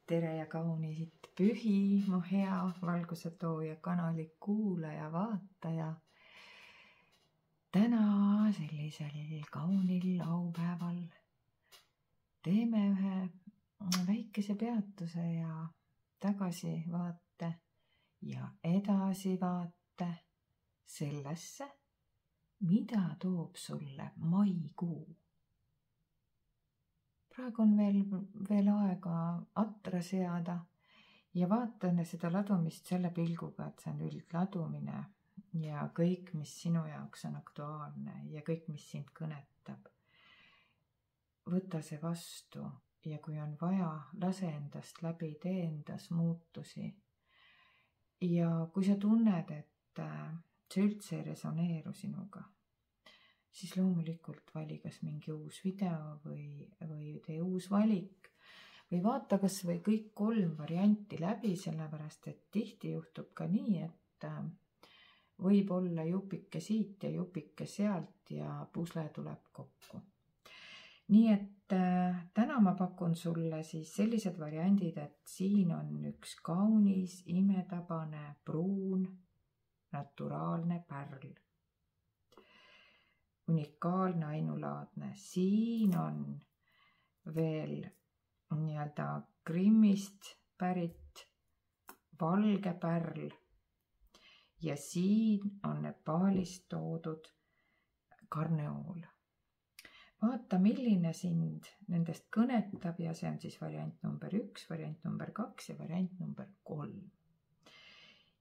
tere ja kaunisid pühi, mu hea valguse tooja kanali kuulaja, vaataja. Täna sellisel kaunil laupäeval teeme ühe väikese peatuse ja tagasivaate ja edasivaate sellesse, mida toob sulle maikuu. Praegu on veel aega atra seada ja vaatan seda ladumist selle pilguga, et see on üldladumine ja kõik, mis sinu jaoks on aktuaalne ja kõik, mis sind kõnetab. Võta see vastu ja kui on vaja, lase endast läbi, tee endas muutusi. Ja kui sa tunned, et see üldse ei resoneeru sinuga, siis loomulikult vali kas mingi uus video või tee uus valik või vaata kas või kõik 3 varianti läbi, sellepärast et tihti juhtub ka nii, et võib olla jupike siit ja jupike sealt ja pusle tuleb kokku. Nii et täna ma pakun sulle siis sellised variandid, et siin on üks kaunis, imetabane, pruun, naturaalne pärl. Unikaalne, ainulaadne. Siin on veel nii-öelda Krimmist pärit valge pärl ja siin on Nepaalist toodud karneool. Vaata, milline sind nendest kõnetab ja see on siis variant number 1, variant number 2 ja variant number 3.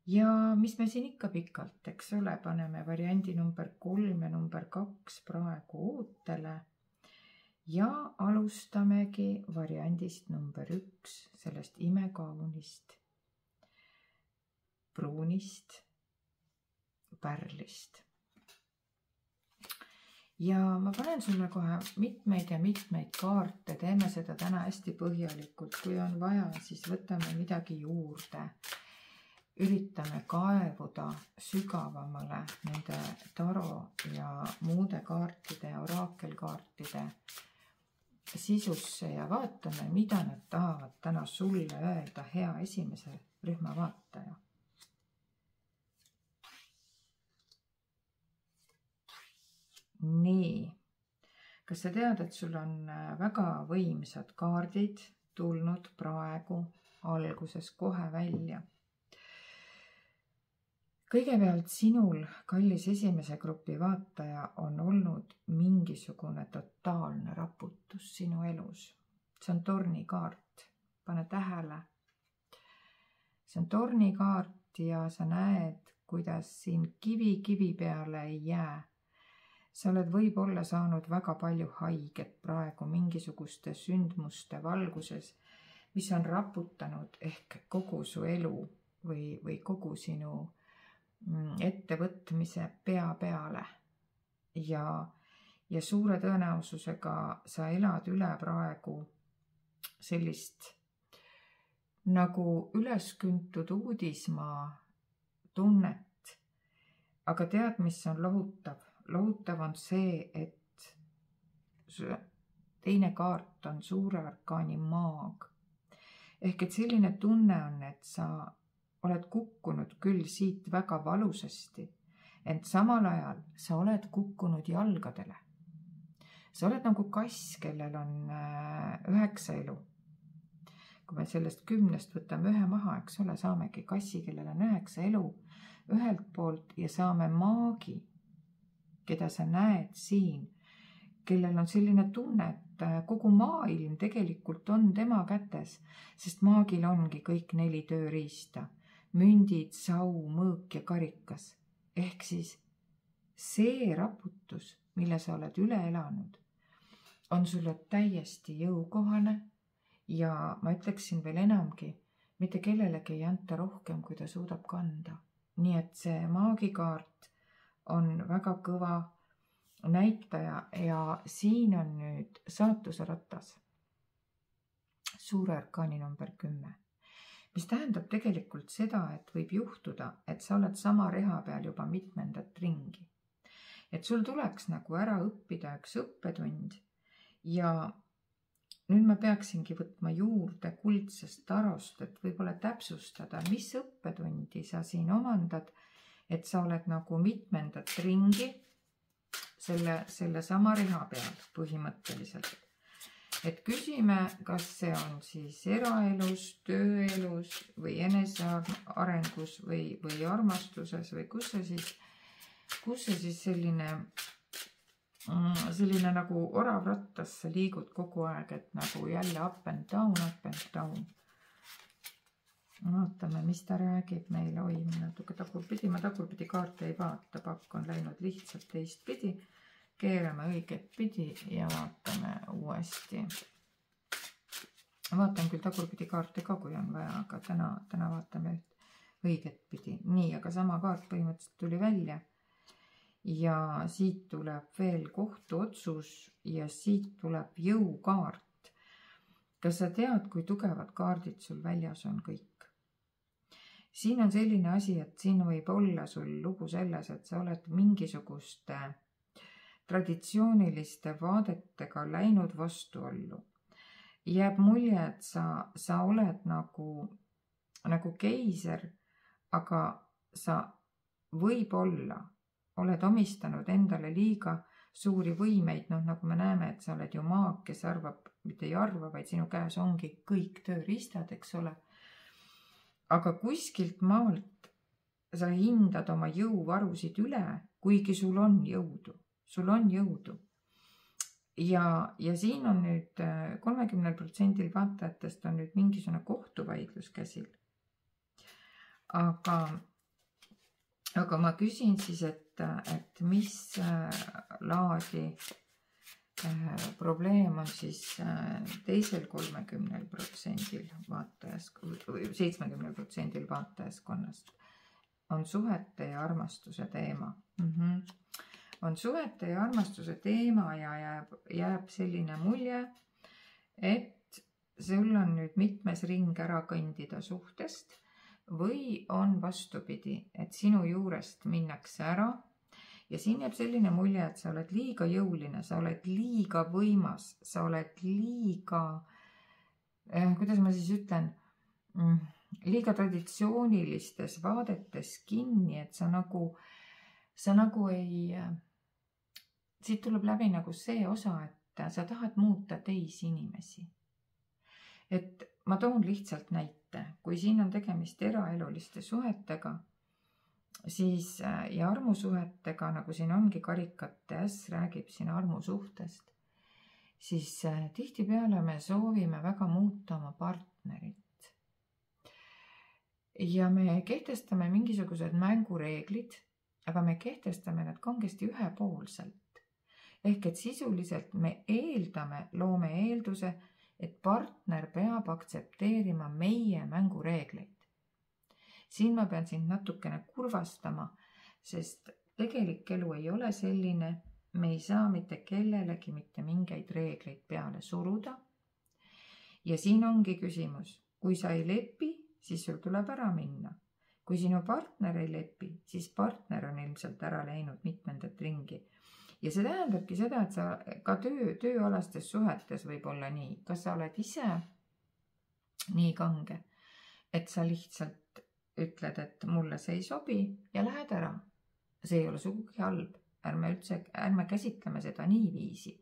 Ja mis me siin ikka pikalt, eks ole, paneme variandi number 3 ja number 2 praegu ootele ja alustamegi variandist number 1, sellest imekaunist, pruunist, pärlist. Ja ma panen sulle kohe mitmeid ja mitmeid kaarte, teeme seda täna hästi põhjalikult, kui on vaja, siis võtame midagi juurde. Üritame kaevuda sügavamale nende taro ja muude kaartide ja oraakelkaartide sisusse ja vaatame, mida nad tahavad täna sulle öelda, hea esimese rühma vaataja. Nii, kas sa tead, et sul on väga võimsad kaardid tulnud praegu alguses kohe välja? Kõigepealt sinul, kallis esimese grupi vaataja, on olnud mingisugune totaalne raputus sinu elus. See on tornikaart, pane tähele. See on tornikaart ja sa näed, kuidas siin kivi peale ei jää. Sa oled võib-olla saanud väga palju haiget praegu mingisuguste sündmuste valguses, mis on raputanud ehk kogu su elu või kogu sinu ettevõtmise pea peale ja suure tõenäosusega sa elad üle praegu sellist nagu ülesküntud uudismaa tunnet. Aga tead, mis on lohutav? Lohutav on see, et teine kaart on suure arkaani maag. Ehk et selline tunne on, et sa oled kukkunud küll siit väga valusasti, ent samal ajal sa oled kukkunud jalgadele. Sa oled nagu kass, kellel on 9 elu. Kui me sellest 10 võtame 1 maha, eks ole, saamegi kassi, kellel on 9 elu ühelt poolt ja saame maagi, keda sa näed siin, kellel on selline tunne, et kogu maailm tegelikult on tema kätes, sest maagil ongi kõik 4 tööriista. Mündid, sau, mõõk ja karikas. Ehk siis see raputus, mille sa oled üle elanud, on sulle täiesti jõukohane ja ma ütleksin veel enamgi, mitte kellelegi ei anta rohkem, kui ta suudab kanda. Nii et see maagikaart on väga kõva näitaja ja siin on nüüd saatuse ratas. Suure arkaani number 10. Mis tähendab tegelikult seda, et võib juhtuda, et sa oled sama reha peal juba mitmendat ringi. Et sul tuleks nagu ära õppida üks õppetund ja nüüd ma peaksingi võtma juurde kuldsest tarost, et võib-olla täpsustada, mis õppetundi sa siin omandad, et sa oled nagu mitmendat ringi selle sama reha peal põhimõtteliselt. Et küsime, kas see on siis eraelus, tööelus või enesearengus või armastuses või kus see siis selline nagu oravrattas sa liigud kogu aeg, et nagu jälle up and down, up and down. Vaatame, mis ta räägib meile. Oi, natuke tagurpidi, ma tagurpidi kaarte ei vaata, pakk on läinud lihtsalt teistpidi. Keerame õiget pidi ja vaatame uuesti. Vaatan küll tagurpidi kaarte ka, kui on vaja, aga täna vaatame õiget pidi. Nii, aga sama kaart põhimõtteliselt tuli välja. Ja siit tuleb veel kohtuotsus ja siit tuleb jõukaart. Kas sa tead, kui tugevad kaardid sul väljas on kõik? Siin on selline asi, et siin võib olla sul lugu selles, et sa oled mingisuguste traditsiooniliste vaadetega läinud vastuollu. Jääb mulje, et sa oled nagu keiser, aga sa võib-olla oled omistanud endale liiga suuri võimeid, nagu me näeme, et sa oled ju maag, kes arvab, mitte ei arva, vaid sinu käes ongi kõik tööriistad, eks ole. Aga kuskilt maalt sa hindad oma jõuvarusid üle, kuigi sul on jõudu. Sul on jõudu. Ja siin on nüüd 30% vaatajatest on nüüd mingisugune kohtuvaidlus käsil. Aga ma küsin siis, et mis laadi probleem on siis teisel 30% või 70% vaatajaskonnast. On suhete ja armastuse teema. On suhete ja armastuse teema ja jääb selline mulje, et sul on nüüd mitmes ring ära kõndida suhtest või on vastupidi, et sinu juurest minnakse ära ja siin jääb selline mulje, et sa oled liiga jõuline, sa oled liiga võimas, sa oled liiga, kuidas ma siis ütlen, liiga traditsioonilistes vaadetes kinni, et sa nagu ei, siit tuleb läbi nagu see osa, et sa tahad muuta teisi inimesi. Et ma toon lihtsalt näite, kui siin on tegemist eraeluliste suhetega, siis ja armusuhetega, nagu siin ongi karikate äss räägib siin armusuhtest, siis tihtipeale me soovime väga muuta oma partnerit. Ja me kehtestame mingisugused mängureeglid, aga me kehtestame need kangesti ühepoolselt. Ehk et sisuliselt me loome eelduse, et partner peab aktsepteerima meie mängureegleid. Siin ma pean sind natukene kurvastama, sest tegelik elu ei ole selline, me ei saa mitte kellelegi mitte mingeid reegleid peale suruda. Ja siin ongi küsimus, kui sa ei lepi, siis sul tuleb ära minna. Kui sinu partner ei lepi, siis partner on ilmselt ära läinud mitmendat ringi. Ja see tähendabki seda, et sa ka tööalastes suhetes võib olla nii. Kas sa oled ise nii kange, et sa lihtsalt ütled, et mulle see ei sobi ja lähed ära. See ei ole sugugi halb. Ärme käsitleme seda niiviisi.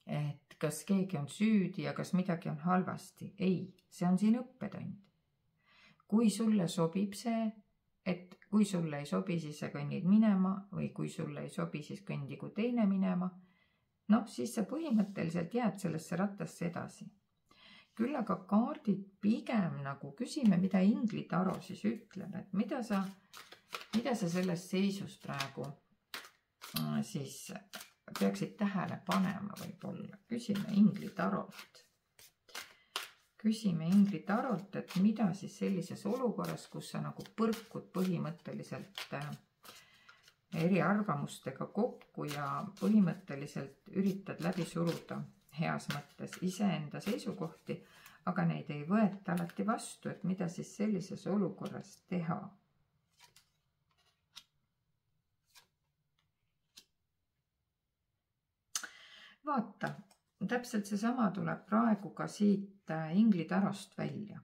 Et kas keegi on süüdi ja kas midagi on halvasti. Ei, see on siin õppetund. Kui sulle sobib see, et kui sulle ei sobi, siis sa kõnnid minema või kui sulle ei sobi, siis kõndigu teine minema, siis sa põhimõtteliselt jääd sellesse rattasse edasi. Küll aga kaardid pigem nagu küsime, mida Ingli Taro siis ütleb, et mida sa selles seisus praegu siis peaksid tähele panema võib-olla. Küsime Ingli Tarolt. Küsime Ingli Tarolt, et mida siis sellises olukorras, kus sa nagu põrkud põhimõtteliselt eri arvamustega kokku ja põhimõtteliselt üritad läbi suruda heas mõttes iseenda seisukohti, aga neid ei võeta alati vastu, et mida siis sellises olukorras teha. Vaata, täpselt seesama tuleb praegu ka siit inglitarost välja.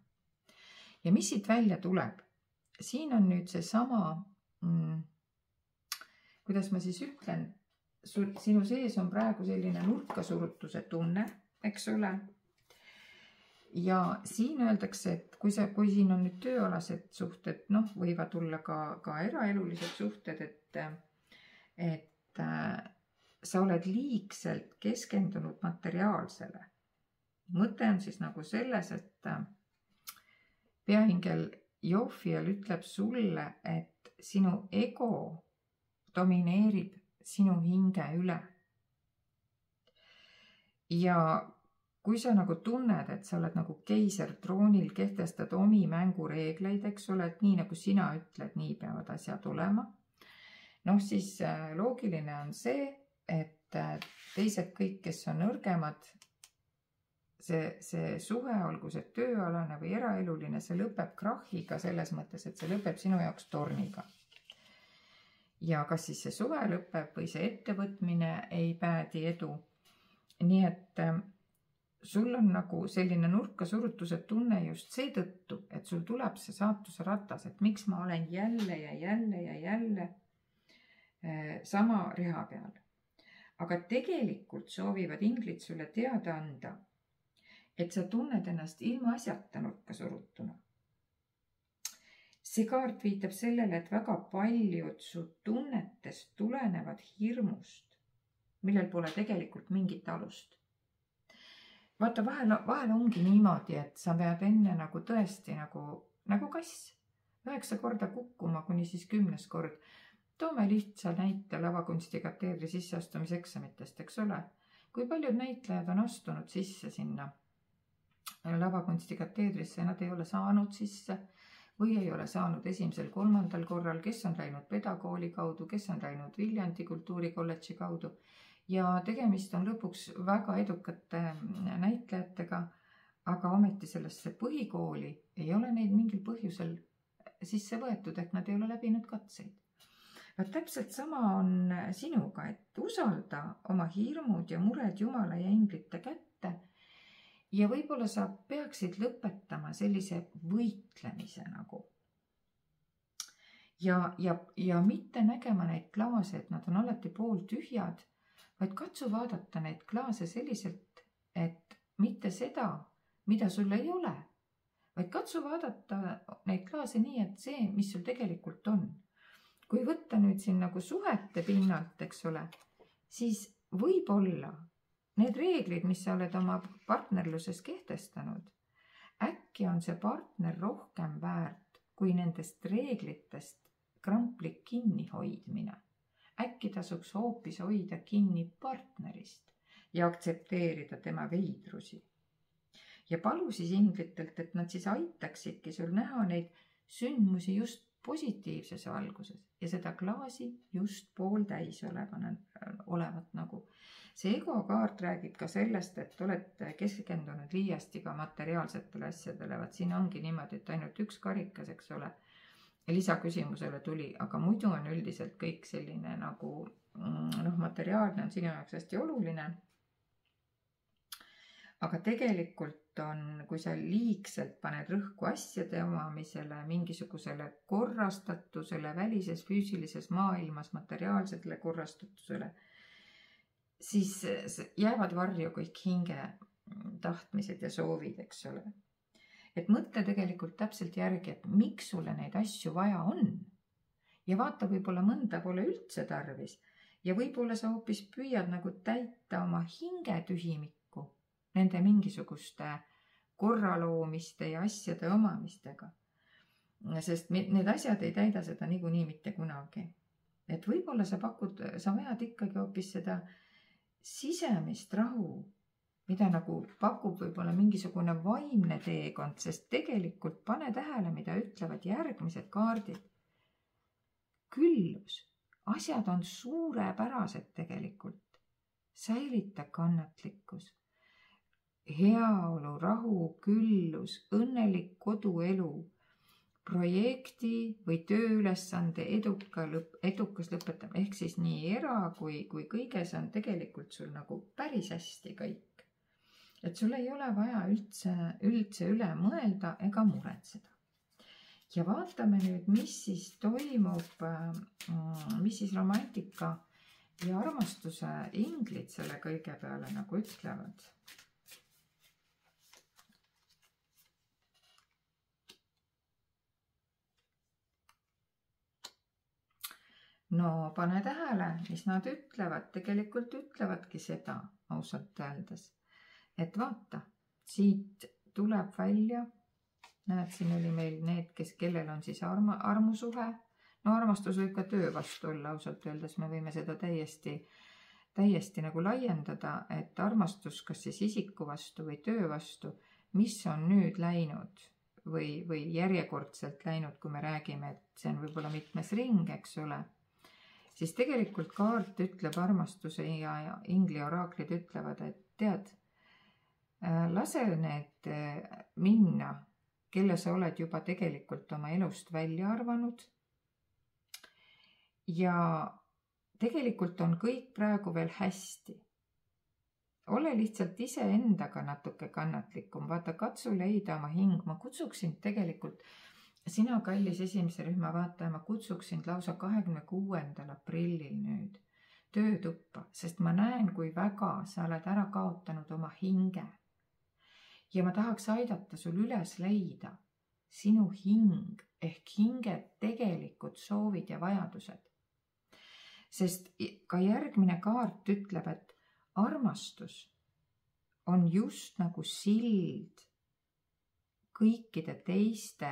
Ja mis siit välja tuleb? Siin on nüüd seesama, kuidas ma siis ütlen, sinu sees on praegu selline nurkasurutuse tunne, eks ole. Ja siin öeldakse, et kui siin on nüüd tööalased suhted, võivad tulla ka eraelulised suhted, et sa oled liigselt keskendunud materiaalsele. Mõte on siis nagu selles, et peaingel Jophiel ütleb sulle, et sinu ego domineerib sinu hinge üle. Ja kui sa nagu tunned, et sa oled nagu keiser troonil, kehtestad omi mängureegleid, eks ole, et nii nagu sina ütled, nii peavad asjad olema, siis loogiline on see, et teised kõik, kes on nõrgemad, see suhe, olgu see tööalane või eraeluline, see lõpeb krahhiga selles mõttes, et see lõpeb sinu jaoks tormiga. Ja kas siis see suhe lõpeb või see ettevõtmine ei päädi edu. Nii et sul on nagu selline nurkasurutuse tunne just seetõttu, et sul tuleb see saatuse ratas, et miks ma olen jälle ja jälle ja jälle sama reha peal. Aga tegelikult soovivad inglid sulle teada anda, et sa tunned ennast ilma asjata nurkasurutuna. See kaart viitab sellele, et väga paljud su tunnetest tulenevad hirmust, millel pole tegelikult mingit alust. Vaata, vahel ongi niimoodi, et sa pead enne nagu tõesti nagu kass 9 korda kukkuma kuni siis 10. kord. Toome lihtsa näite lavakunstikateedri sisseastumiseksamitest, eks ole. Kui paljud näitlejad on astunud sisse sinna lavakunstikateedrisse, nad ei ole saanud sisse või ei ole saanud 1., 3. korral, kes on läinud pedagooli kaudu, kes on läinud Viljandi kultuurikolledži kaudu. Ja tegemist on lõpuks väga edukate näitlejatega, aga ometi sellesse põhikooli ei ole neid mingil põhjusel sisse võetud, et nad ei ole läbinud katseid. Täpselt sama on sinuga, et usalda oma hirmud ja mured Jumala ja inglite kätte ja võib-olla sa peaksid lõpetama sellise võitlemise nagu. Ja mitte nägema neid klaase, et nad on alati pooltühjad, vaid katsu vaadata neid klaase selliselt, et mitte seda, mida sul ei ole, vaid katsu vaadata neid klaase nii, et see, mis sul tegelikult on. Kui võtta nüüd siin nagu suhete pinnalt, eks ole, siis võib-olla need reeglid, mis sa oled oma partnerluses kehtestanud, äkki on see partner rohkem väärt kui nendest reeglitest kramplik kinni hoidmine. Äkki tasuks hoopis hoida kinni partnerist ja aktsepteerida tema veidrusi. Ja palu siis inglitelt, et nad siis aitaksidki sul näha neid sündmusi just positiivses valguses ja seda klaasi just pooltäis olevat nagu. See ego-kaart räägib ka sellest, et olete keskendunud liiasti ka materiaalsetele asjadele. Siin ongi niimoodi, et ainult üks karikas, eks ole, lisaküsimusele tuli, aga muidu on üldiselt kõik selline nagu materiaalne on sinu jaoks hästi oluline. Aga tegelikult on, kui sa liigselt paned rõhku asjade omamisele, mingisugusele korrastatusele, välises füüsilises maailmas, materiaalsetele korrastatusele, siis jäävad varju kõik hinge tahtmised ja soovid, eks ole. Et mõtle tegelikult täpselt järgi, et miks sulle neid asju vaja on. Ja vaata, võib-olla mõnda pole üldse tarvis ja võib-olla sa hoopis püüad nagu täita oma hinge tühimikku nende mingisuguste korraloomiste ja asjade omamistega. Sest need asjad ei täida seda niikuinii mitte kunagi. Et võib-olla sa vajad ikkagi hoopis seda sisemist rahu, mida nagu pakub võib-olla mingisugune vaimne teekond, sest tegelikult pane tähele, mida ütlevad järgmised kaardid. Küllus, asjad on suurepärased tegelikult. Säilita kannatlikkus. Heaolu, rahu, küllus, õnnelik koduelu, projekti või tööülesande edukas lõpetamine, ehk siis nii era kui kõiges on tegelikult sul nagu päris hästi kõik. et sul ei ole vaja üldse üle mõelda ega muretseda. Ja vaatame nüüd, mis siis toimub, mis siis romantika ja armastuse inglid selle kõige peale nagu ütlevad. No pane tähele, mis nad ütlevad, tegelikult ütlevadki seda ausalt öeldes, et vaata, siit tuleb välja, näed, siin oli meil need, kellel on siis armusuhe, no armastus võib ka töö vastu olla, ausalt öeldes me võime seda täiesti nagu laiendada, et armastus kas siis isiku vastu või töö vastu, mis on nüüd läinud või järjekordselt läinud, kui me räägime, et see on võib-olla mitmes ring, eks ole, siis tegelikult kaart ütleb armastuse ja ingli oraaklid ütlevad, et tead, lase need minna, kelle sa oled juba tegelikult oma elust välja arvanud. Ja tegelikult on kõik praegu veel hästi. Ole lihtsalt iseendaga natuke kannatlikum, vaata, katsu leida oma hing, ma kutsuksin tegelikult sina, kallis esimese rühma vaataja, ma kutsuksin lausa 26. aprillil nüüd töötuppa, sest ma näen, kui väga sa oled ära kaotanud oma hinge. Ja ma tahaks aidata sul üles leida sinu hing ehk hinge tegelikud soovid ja vajadused. Sest ka järgmine kaart ütleb, et armastus on just nagu sild kõikide teiste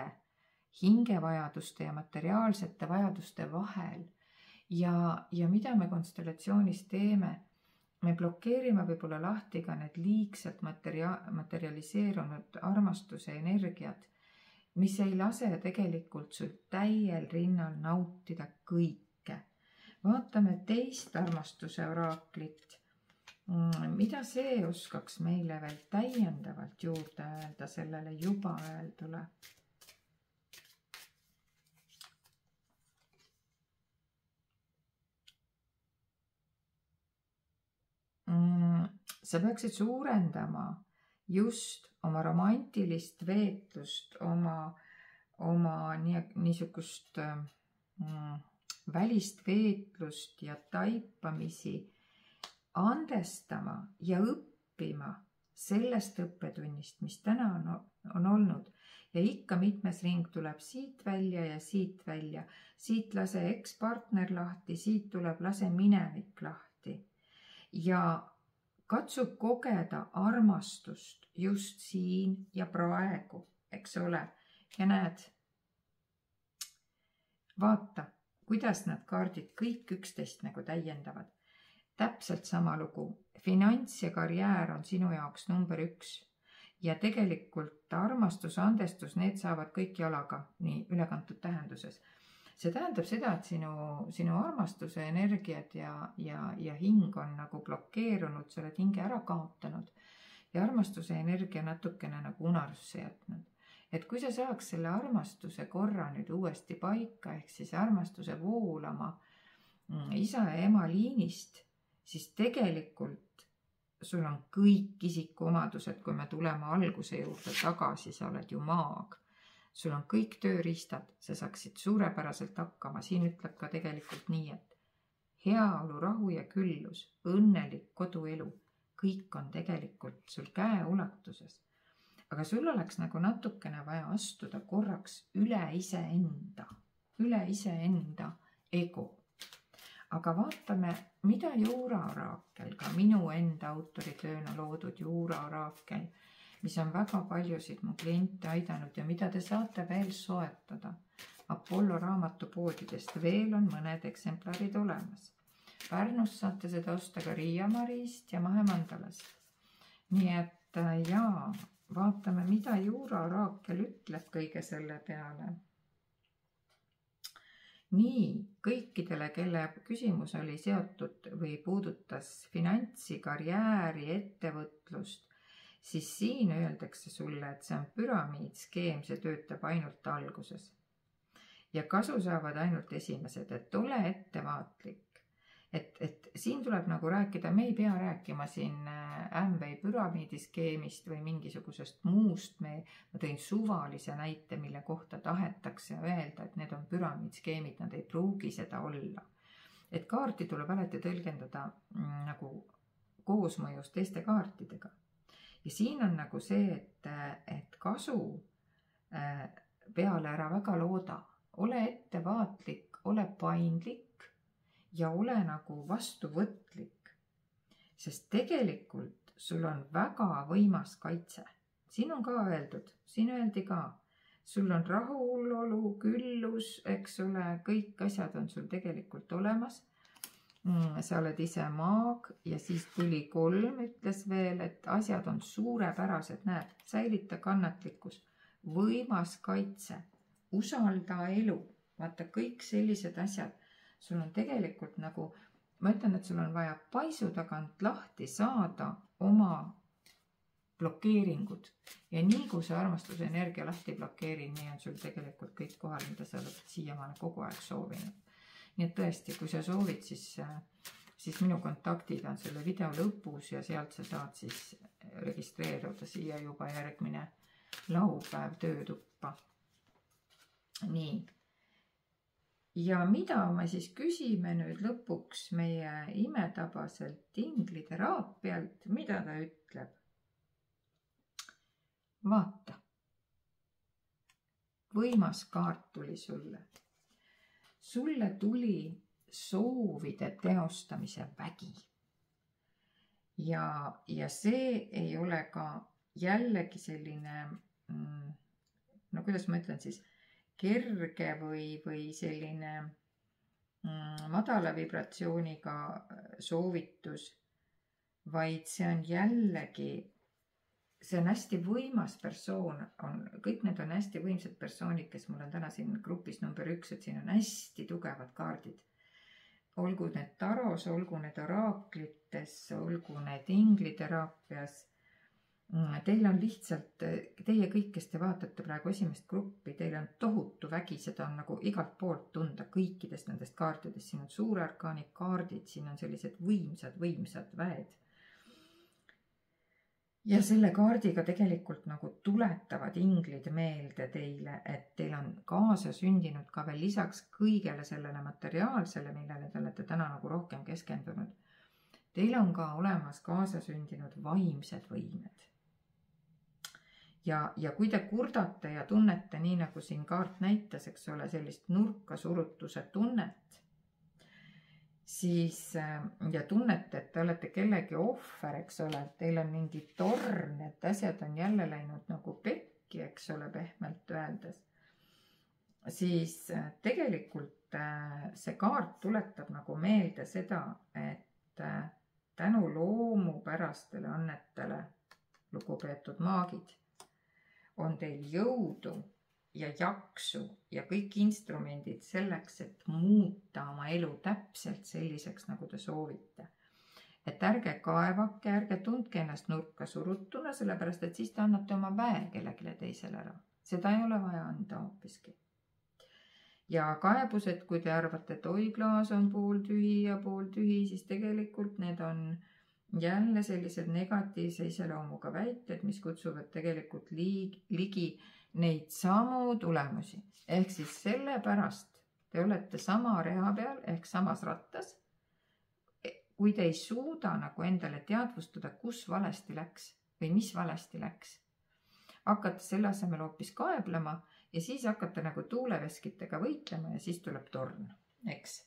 hingevajaduste ja materiaalsete vajaduste vahel. Ja mida me konstellatsioonis teeme? Me blokeerime võib-olla lahti ka need liigselt materialiseerunud armastuse energiat, mis ei lase tegelikult sul täiel rinnal nautida kõike. Vaatame teist armastuse oraaklit. Mida see oskaks meile veel täiendavalt juurde öelda sellele juba öeldule? Sa peaksid suurendama just oma romantilist veetlust, oma niisugust välist veetlust ja taipamisi andestama ja õppima sellest õppetunnist, mis täna on olnud. Ja ikka mitmes ring tuleb siit välja ja siit välja. Siit lase ekspartner lahti, siit tuleb lase minevik lahti. Ja katsu kogeda armastust just siin ja praegu, eks ole. Ja näed, vaata, kuidas need kaardid kõik üksteist nagu täiendavad. Täpselt sama lugu. Finants ja karjäär on sinu jaoks number 1. Ja tegelikult armastus, andestus, need saavad kõik jalaga, nii ülekantud tähenduses. See tähendab seda, et sinu armastuse energiat ja hing on nagu blokeerunud, sa oled hinge ära kaotanud ja armastuse energia natukene nagu unarusse jätnud. Et kui sa saaks selle armastuse korra nüüd uuesti paika, ehk siis armastuse voolama isa ja ema liinist, siis tegelikult sul on kõik isikuomadused, kui me tuleme alguse juurde tagasi, sa oled ju maag. Sul on kõik tööriistad, sa saaksid suurepäraselt hakkama. Siin ütleb ka tegelikult nii, et heaolu, rahu ja küllus, õnnelik koduelu, kõik on tegelikult sul käe ulatuses. Aga sul oleks nagu natukene vaja astuda korraks üle iseenda ego. Aga vaatame, mida Juura oraakel, ka minu enda autoritööna loodud Juura oraakel, mis on väga paljusid mu kliente aidanud ja mida te saate veel soetada Apollo raamatupoodidest. Veel on mõned eksemplarid olemas. Pärnus saate seda osta ka Riia Mariist ja Mahemandalast. Nii et jaa, vaatame, mida Juura oraakel ütleb kõige selle peale. Nii, kõikidele, kelle küsimus oli seotud või puudutas finantsi, karjääri, ettevõtlust, siis siin öeldakse sulle, et see on püramiidskeem, see töötab ainult alguses. Ja kasu saavad ainult esimesed, et ole ettevaatlik et siin tuleb nagu rääkida, me ei pea rääkima siin Amway püramiidiskeemist või mingisugusest muust. Ma tõin suvalise näite, mille kohta tahetakse öelda, et need on püramiidskeemid, nad ei pruugi seda olla. Et kaarti tuleb alati tõlgendada nagu koosmõjus teiste kaartidega. Ja siin on nagu see, et kasu peale ära väga looda. Ole ettevaatlik, ole paindlik ja ole nagu vastuvõtlik, sest tegelikult sul on väga võimas kaitse. Siin on ka öeldud, siin öeldi ka, sul on rahulolu, küllus, eks ole, kõik asjad on sul tegelikult olemas. Sa oled ise maag ja siis tuli 3, ütles veel, et asjad on suurepärased, näed, säilita kannatlikkus, võimas kaitse, usalda elu, vaata kõik sellised asjad. Sul on tegelikult nagu, ma ütlen, et sul on vaja paisu tagant lahti saada oma blokeeringud. Ja nii kui see armastuse energia lahti blokeeri, nii on sul tegelikult kõik kohal, mida sa oled siiamaani kogu aeg soovinud. Nii et tõesti, kui sa soovid, siis minu kontaktid on selle video lõpus ja sealt sa saad siis registreeruda siia juba järgmine laupäev töötuppa. Nii. Ja mida me siis küsime nüüd lõpuks meie imetabaselt ingliteraapialt, mida ta ütleb? Vaata, võimas kaart tuli sulle. Sulle tuli soovide teostamise vägi. Ja see ei ole ka jällegi selline, no kuidas ma ütlen siis, kerge või selline madala vibratsiooniga soovitus, vaid see on jällegi, see on hästi võimas persoon, kõik need on hästi võimsad persoonid, kes mul on täna siin grupis number 1, et siin on hästi tugevad kaardid. Olgu need taros, olgu need oraaklites, olgu need ingliteraapias. Teil on lihtsalt, teie kõik, kes te vaatate praegu esimest gruppi, teil on tohutu vägi, seda on nagu igalt poolt tunda kõikidest nendest kaartidest. Siin on suure arkaani kaardid, siin on sellised võimsad väed. Ja selle kaardiga tegelikult nagu tuletavad inglid meelde teile, et teil on kaasa sündinud ka veel lisaks kõigele sellele materiaalsele, millele te olete täna nagu rohkem keskendunud. Teil on ka olemas kaasa sündinud vaimsed võimed. Ja kui te kurdate ja tunnete nii, nagu siin kaart näitas, eks ole, sellist nurka surutuse tunnet, siis ja tunnete, et te olete kellegi ohver, eks ole, et teil on mingi torn, et asjad on jälle läinud nagu pekki, eks ole, pehmelt öeldes, siis tegelikult see kaart tuletab nagu meelde seda, et tänu loomupärastele annetele, lugupeetud maagid, on teil jõudu ja jaksu ja kõik instrumendid selleks, et muuta oma elu täpselt selliseks, nagu te soovite. Et ärge kaevake, ärge tundke ennast nurka surutuna, sellepärast, et siis te annate oma väe kellelegi teisele ära. Seda ei ole vaja anda hoopiski. Ja kaebused, kui te arvate, et oi, klaas on pooltühi ja pooltühi, siis tegelikult need on jälle sellised negatiivse iseloomuga väited, mis kutsuvad tegelikult ligi neid samu tulemusi. Ehk siis sellepärast te olete sama reha peal ehk samas rattas, kui te ei suuda nagu endale teadvustada, kus valesti läks või mis valesti läks. Hakata selle asemel hoopis kaeblema ja siis hakata nagu tuuleveskitega võitlema ja siis tuleb torn, eks.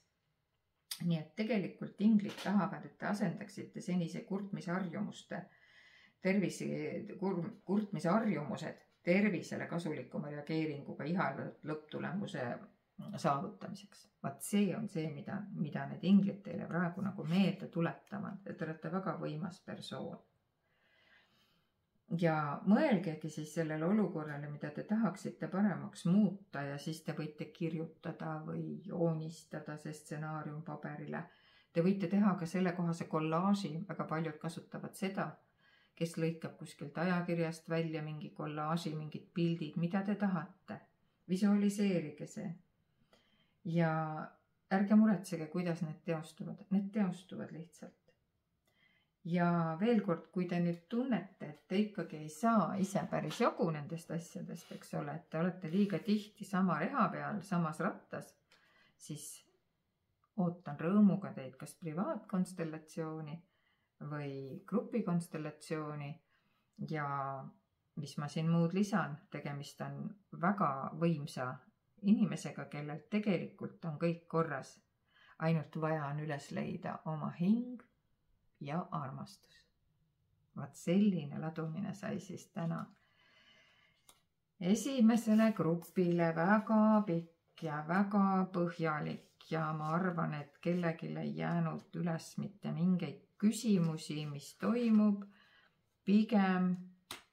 Nii et tegelikult inglid tahavad, et te asendaksite senise kurtmisharjumused tervisele kasulikuma reageeringuga ihailult lõpptulemuse saavutamiseks. Vaat see on see, mida need inglid teile praegu nagu meelde tuletavad, et te olete väga võimas persoon. Ja mõelgegi siis sellele olukorrale, mida te tahaksite paremaks muuta ja siis te võite kirjutada või joonistada see stsenaarium paberile. Te võite teha ka selle kohase kollaaži, väga paljud kasutavad seda, kes lõikab kuskilt ajakirjast välja mingi kollaaži, mingid pildid, mida te tahate. Visualiseerige see. Ja ärge muretsege, kuidas need teostuvad lihtsalt. Ja veel kord, kui te nüüd tunnete, et te ikkagi ei saa ise päris jagu nendest asjadest, eks ole, et te olete liiga tihti sama reha peal, samas rattas, siis ootan rõõmuga teid kas privaatkonstellatsiooni või grupikonstellatsiooni ja mis ma siin muud lisan, tegemist on väga võimsa inimesega, kellel tegelikult on kõik korras. Ainult vaja on üles leida oma hing ja armastus. Vaat selline ladumine sai siis täna esimesele grupile väga pikk ja väga põhjalik ja ma arvan, et kellelgi ei jäänud üles mitte mingeid küsimusi, mis toimub, pigem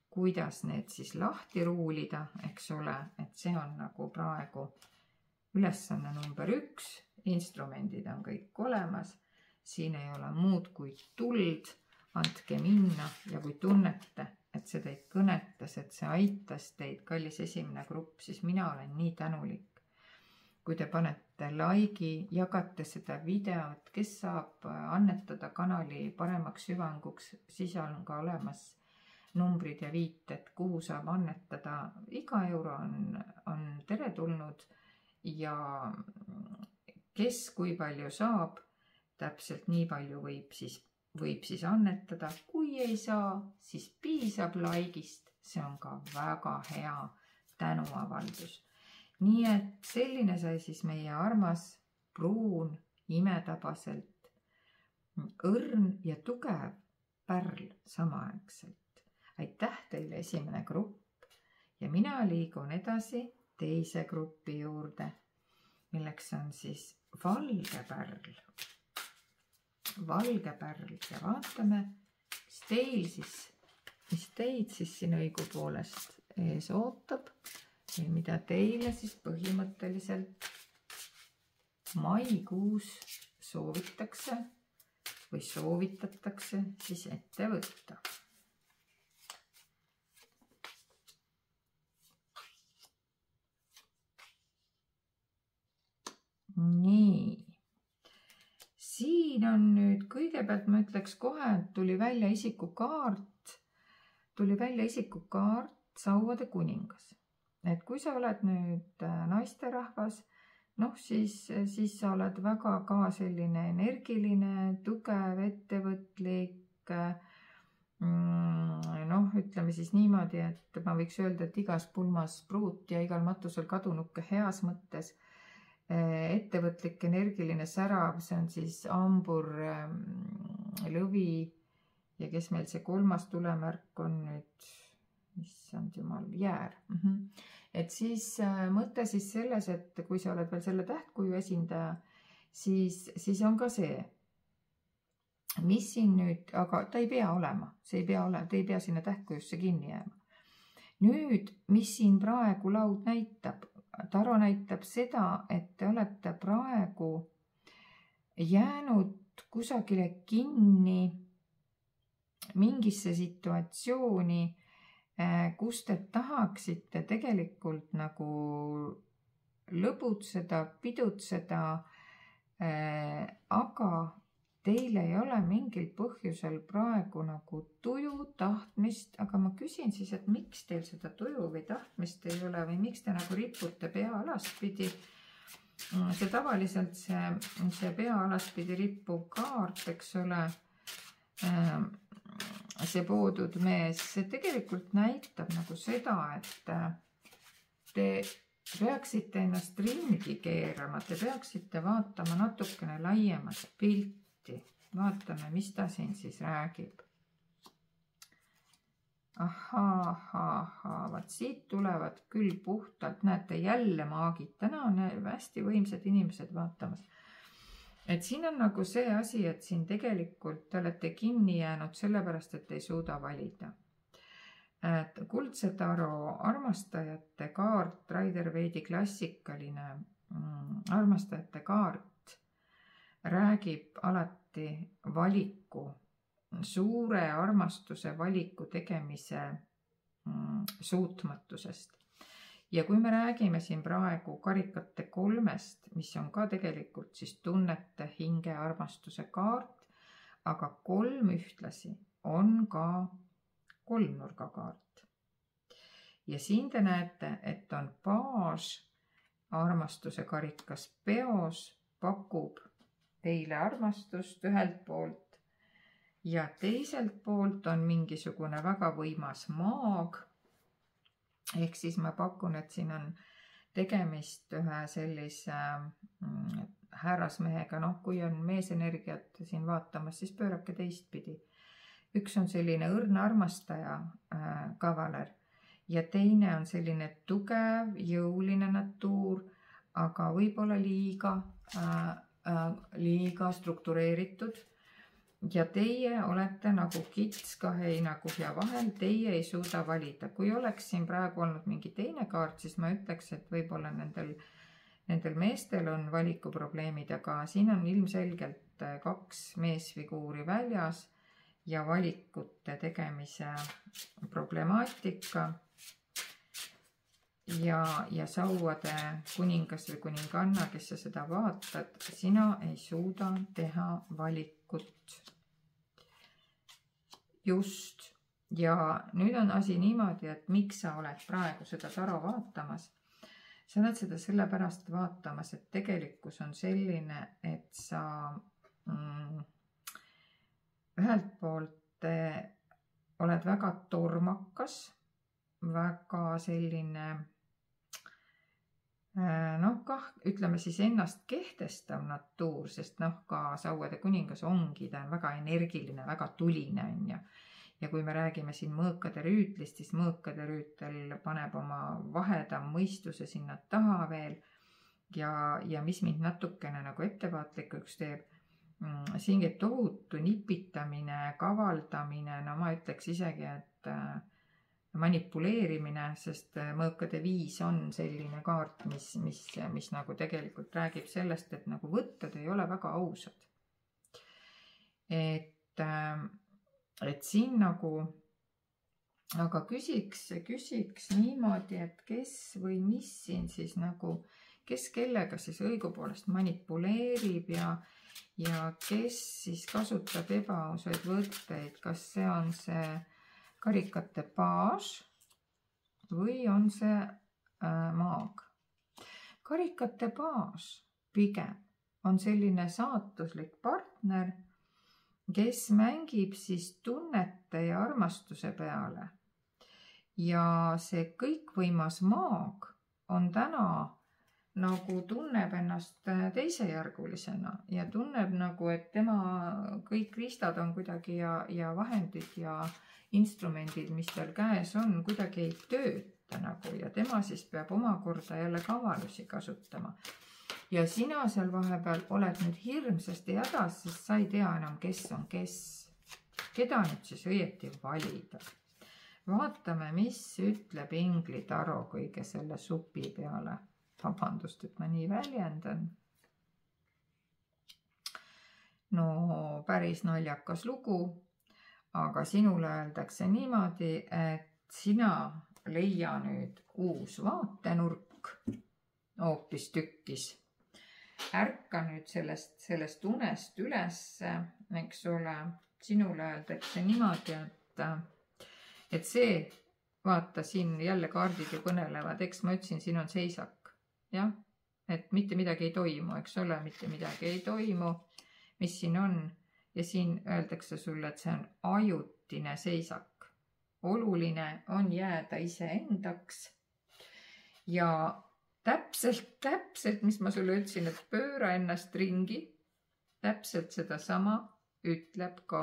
kuidas need siis lahti ruulida, eks ole, et see on nagu praegu ülesanne number 1, instrumendid on kõik olemas, siin ei ole muud kui tuld, andke minna ja kui tunnete, et see teid kõnetas, et see aitas teid, kallis esimene grupp, siis mina olen nii tänulik. Kui te panete like'i, jagate seda videot, kes saab annetada kanali paremaks hüvanguks, siis on ka olemas numbrid ja viited, kuhu saab annetada. Iga euro on teretulnud ja kes kui palju saab, täpselt nii palju võib siis annetada. Kui ei saa, siis piisab like'ist. See on ka väga hea tänuavaldus. Nii et selline sai siis meie armas, pruun, imetabaselt, õrn ja tugev pärl samaaegselt. Aitäh teile esimene grupp ja mina liigun edasi teise grupi juurde, milleks on siis valge pärl. Valge pärl ja vaatame, mis teid siis siin õigupoolest ees ootab ja mida teile siis põhimõtteliselt maikuus soovitakse või soovitatakse siis ette võtta. Nii. Siin on nüüd kõigepealt ma ütleks kohe, et tuli välja isikukaart Sauade kuningas. Et kui sa oled nüüd naisterahvas, siis sa oled väga ka selline energiline, tugev, ettevõtlik, ütleme siis niimoodi, et ma võiks öelda, et igas pulmas pruut ja igal matusel kadunuke heas mõttes. Ettevõtlik, energiline, särav, see on siis hambur, lõvi ja kes meil see kolmas tulemärk on nüüd, issand jumal, jäär. Et siis mõte siis selles, et kui sa oled veel selle tähtkuju esindaja, siis on ka see, mis siin nüüd, aga ta ei pea olema, te ei pea sinna tähtkujusse kinni jääma. Nüüd, mis siin praegu laud näitab? Taro näitab seda, et te olete praegu jäänud kusagile kinni mingisse situatsiooni, kus te tahaksite tegelikult nagu lõbutseda, pidutseda, aga teil ei ole mingil põhjusel praegu nagu tuju, tahtmist, aga ma küsin siis, et miks teil seda tuju või tahtmist ei ole või miks te nagu ripute pea alaspidi. See tavaliselt see pea alaspidi rippuv kaart, eks ole, see poodud mees, see tegelikult näitab nagu seda, et te peaksite ennast ringi keerama, te peaksite vaatama natukene laiemat pilti. Vaatame, mis ta siin siis räägib. Vaat siit tulevad küll puhtalt, näete jälle maagid, täna on hästi võimsad inimesed vaatamas. Et siin on nagu see asi, et siin tegelikult te olete kinni jäänud sellepärast, et ei suuda valida. Et kuldse taro armastajate kaart, Rider-Waite'i klassikaline armastajate kaart räägib alati valiku, suure armastuse valiku tegemise suutmatusest. ja kui me räägime siin praegu karikate 3-st, mis on ka tegelikult siis tunnete, hinge, armastuse kaart, aga 3 ühtlasi on ka kolmnurgakaart. ja siin te näete, et on paas, armastuse karikas peos, pakub teile armastust ühelt poolt ja teiselt poolt on mingisugune väga võimas maag. Ehk siis ma pakun, et siin on tegemist ühe sellise härrasmehega, kui on meesenergiat siin vaatamas, siis pöörake teistpidi. Üks on selline õrna armastaja kavaler ja teine on selline tugev, jõuline natuur, aga võib-olla liiga struktureeritud. Ja teie olete nagu kits kahe heinakuhja vahel, teie ei suuda valida. Kui oleks siin praegu olnud mingi teine kaart, siis ma ütleks, et võib-olla nendel meestel on valikuprobleemid, aga siin on ilmselgelt 2 meesfiguuri väljas ja valikute tegemise problemaatika. Ja sauade kuningas või kuninganna, kes sa seda vaatad, sina ei suuda teha valikut. Just. Ja nüüd on asi niimoodi, et miks sa oled praegu seda taro vaatamas. Sa oled seda sellepärast vaatamas, et tegelikkus on selline, et sa ühelt poolt oled väga tormakas, väga selline ütleme siis ennast kehtestav natuur, sest ka sauade kuningas ongi, ta on väga energiline, väga tuline on ja kui me räägime siin mõõkade rüütlist, siis mõõkade rüütel paneb oma vaheda mõistuse sinna taha veel ja mis mind natukene nagu ettevaatlikuks teeb, siin käib tohutu nipitamine, kavaldamine, ma ütleks isegi, et manipuleerimine, sest mõõkade 5 on selline kaart, mis nagu tegelikult räägib sellest, et nagu võtted ei ole väga ausad. Et siin nagu, aga küsiks niimoodi, et kes või mis siin siis nagu, kes kellega siis õigupoolest manipuleerib ja kes siis kasutab ebaausaid võtteid, kas see on see karikate paas või on see maag. Karikate paas pigem on selline saatuslik partner, kes mängib siis tunnete ja armastuse peale. Ja see kõikvõimas maag on täna nagu tunneb ennast teisejärgulisena ja tunneb nagu, et tema kõik riistad on kuidagi ja vahendid ja instrumendid, mis tal käes on, kuidagi ei tööta nagu ja tema siis peab omakorda jälle kavalusi kasutama. Ja sina seal vahepeal oled nüüd hirmsasti hädas, sest sa ei tea enam, kes on kes. Keda nüüd siis õieti valida? Vaatame, mis ütleb inglitaro kõige selle supi peale. Vabandust, et ma nii väljendan. No päris naljakas lugu, aga sinule öeldakse niimoodi, et sina leia nüüd uus vaatenurk hoopis tükkis. Ärka nüüd sellest unest üles, eks ole, sinule öeldakse niimoodi, et see, vaata siin jälle kaardid ju kõnelevad, eks ma ütlesin, siin on seisak. Jah, et mitte midagi ei toimu, eks ole, mitte midagi ei toimu, mis siin on. Ja siin öeldakse sulle, et see on ajutine seisak. Oluline on jääda iseendaks. Ja täpselt, mis ma sulle ütlesin, et pööra ennast ringi, täpselt sedasama ütleb ka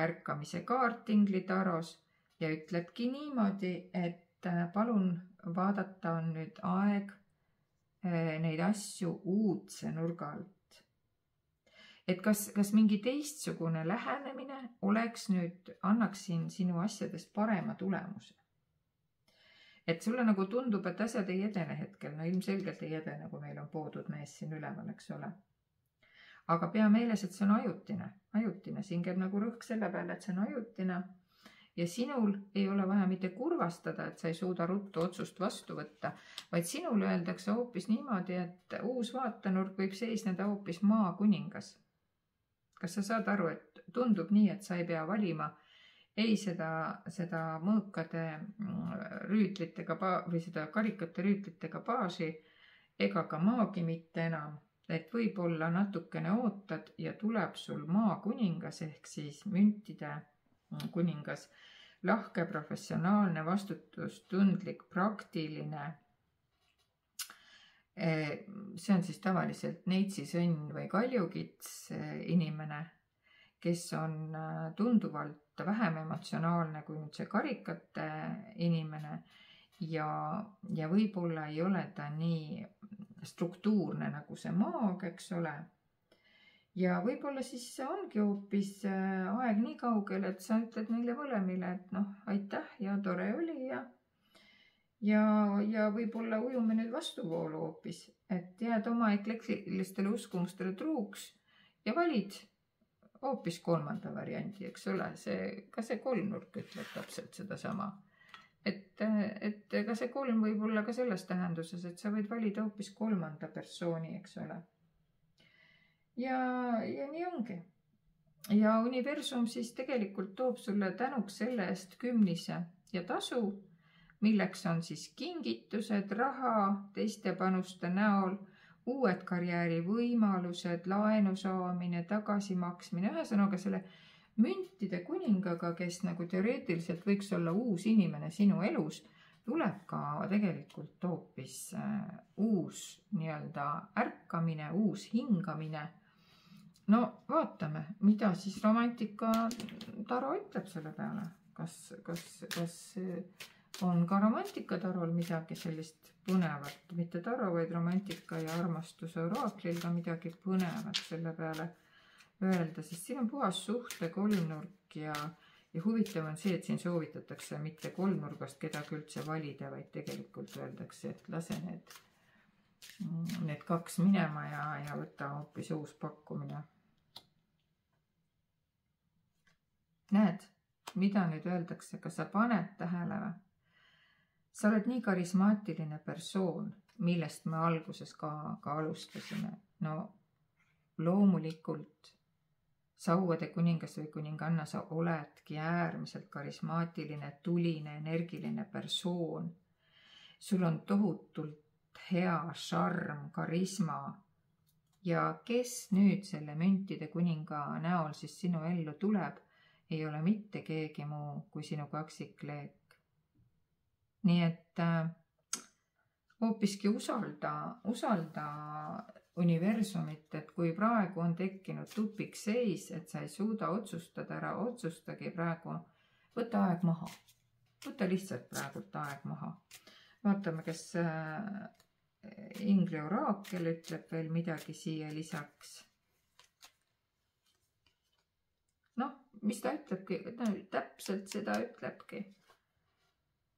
ärkamise kaart inglitaros ja ütlebki niimoodi, et palun vaadata on nüüd aeg neid asju uudse nurga alt. Et kas mingi teistsugune lähenemine oleks nüüd, annaks siin sinu asjades parema tulemuse. Et sulle nagu tundub, et asjad ei edene hetkel, no ilmselgelt ei edene, kui meil on poodud mees siin üleval, eks ole. Aga pea meeles, et see on ajutine, siin käib nagu rõhk selle peale, et see on ajutine ja sinul ei ole vaja mitte kurvastada, et sa ei suuda ruttu otsust vastu võtta, vaid sinule öeldakse hoopis niimoodi, et uus vaatenurk võib seisneda hoopis maakuningas. Kas sa saad aru, et tundub nii, et sa ei pea valima ei seda mõõkade rüütlitega või seda karikate rüütlitega baasi ega ka maagi mitte enam, et võib-olla natukene ootad ja tuleb sul maakuningas ehk siis müntide kuningas, lahke, professionaalne, vastutustundlik, praktiline. See on siis tavaliselt neitsisõnn või kaljukits inimene, kes on tunduvalt vähem emotsionaalne kui nüüd see karikate inimene ja võib-olla ei ole ta nii struktuurne nagu see maag, eks ole. Ja võib-olla siis ongi hoopis aeg nii kaugel, et sa ütled neile mõlemile, et aitäh ja tore oli ja võib-olla ujume nüüd vastuvoolu hoopis, et jääd oma eklektilistele uskumustele truuks ja valid hoopis kolmanda variandi, eks ole, ka see kolmnurk ütleb täpselt seda sama. Et ka see kolm võib olla ka selles tähenduses, et sa võid valida hoopis kolmanda persooni, eks ole. Ja nii ongi. Ja universum siis tegelikult toob sulle tänuks selle eest kümnise ja tasu, milleks on siis kingitused, raha, teiste panuste näol, uued karjäärivõimalused, laenu saamine, tagasimaksmine, ühesõnaga selle müntide kuningaga, kes nagu teoreetiliselt võiks olla uus inimene sinu elus, tuleb ka tegelikult hoopis uus nii-öelda ärkamine, uus hingamine. No vaatame, mida siis romantika taro ütleb selle peale. Kas on ka romantika tarol midagi sellist põnevat, mitte taro, vaid romantika ja armastuse oraaklil ka midagi põnevat selle peale öelda, sest siin on puhas suhte kolmnurk ja huvitav on see, et siin soovitatakse mitte kolmnurgast kedagi üldse valida, vaid tegelikult öeldakse, et lase need kaks minema ja võta hoopis uus pakkumine. Näed, mida nüüd öeldakse, kas sa paned tähele või? Sa oled nii karismaatiline persoon, millest me alguses ka alustasime. No loomulikult sauade kuningas või kuninganna, sa oledki äärmiselt karismaatiline, tuline, energiline persoon. Sul on tohutult hea šarm, karisma ja kes nüüd selle müntide kuninga näol siis sinu ellu tuleb, ei ole mitte keegi muu kui sinu kaksikleek. Nii et hoopiski usalda universumit, et kui praegu on tekkinud tupikseis, et sa ei suuda otsustada ära, otsustagi praegu, võta aeg maha. Võta lihtsalt praegult aeg maha. Vaatame, kas Ingri oraakel ütleb veel midagi siia lisaks. Mis ta ütlebki? Täpselt seda ütlebki.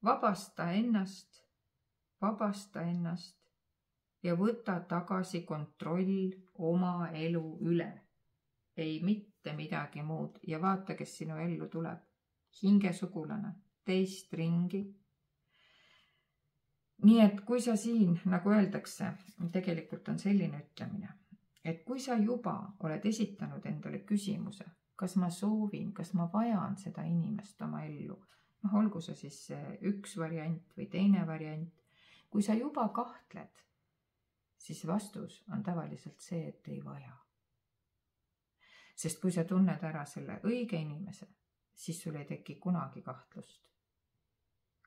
Vabasta ennast ja võta tagasi kontroll oma elu üle. Ei mitte midagi muud ja vaata, kes sinu ellu tuleb. Hingesugulane, teist ringi. Nii et kui sa siin, nagu öeldakse, tegelikult on selline ütlemine, et kui sa juba oled esitanud endale küsimuse, kas ma soovin, kas ma vajan seda inimest oma ellu, olgu see siis üks variant või teine variant. Kui sa juba kahtled, siis vastus on tavaliselt see, et ei vaja. Sest kui sa tunned ära selle õige inimese, siis sul ei teki kunagi kahtlust.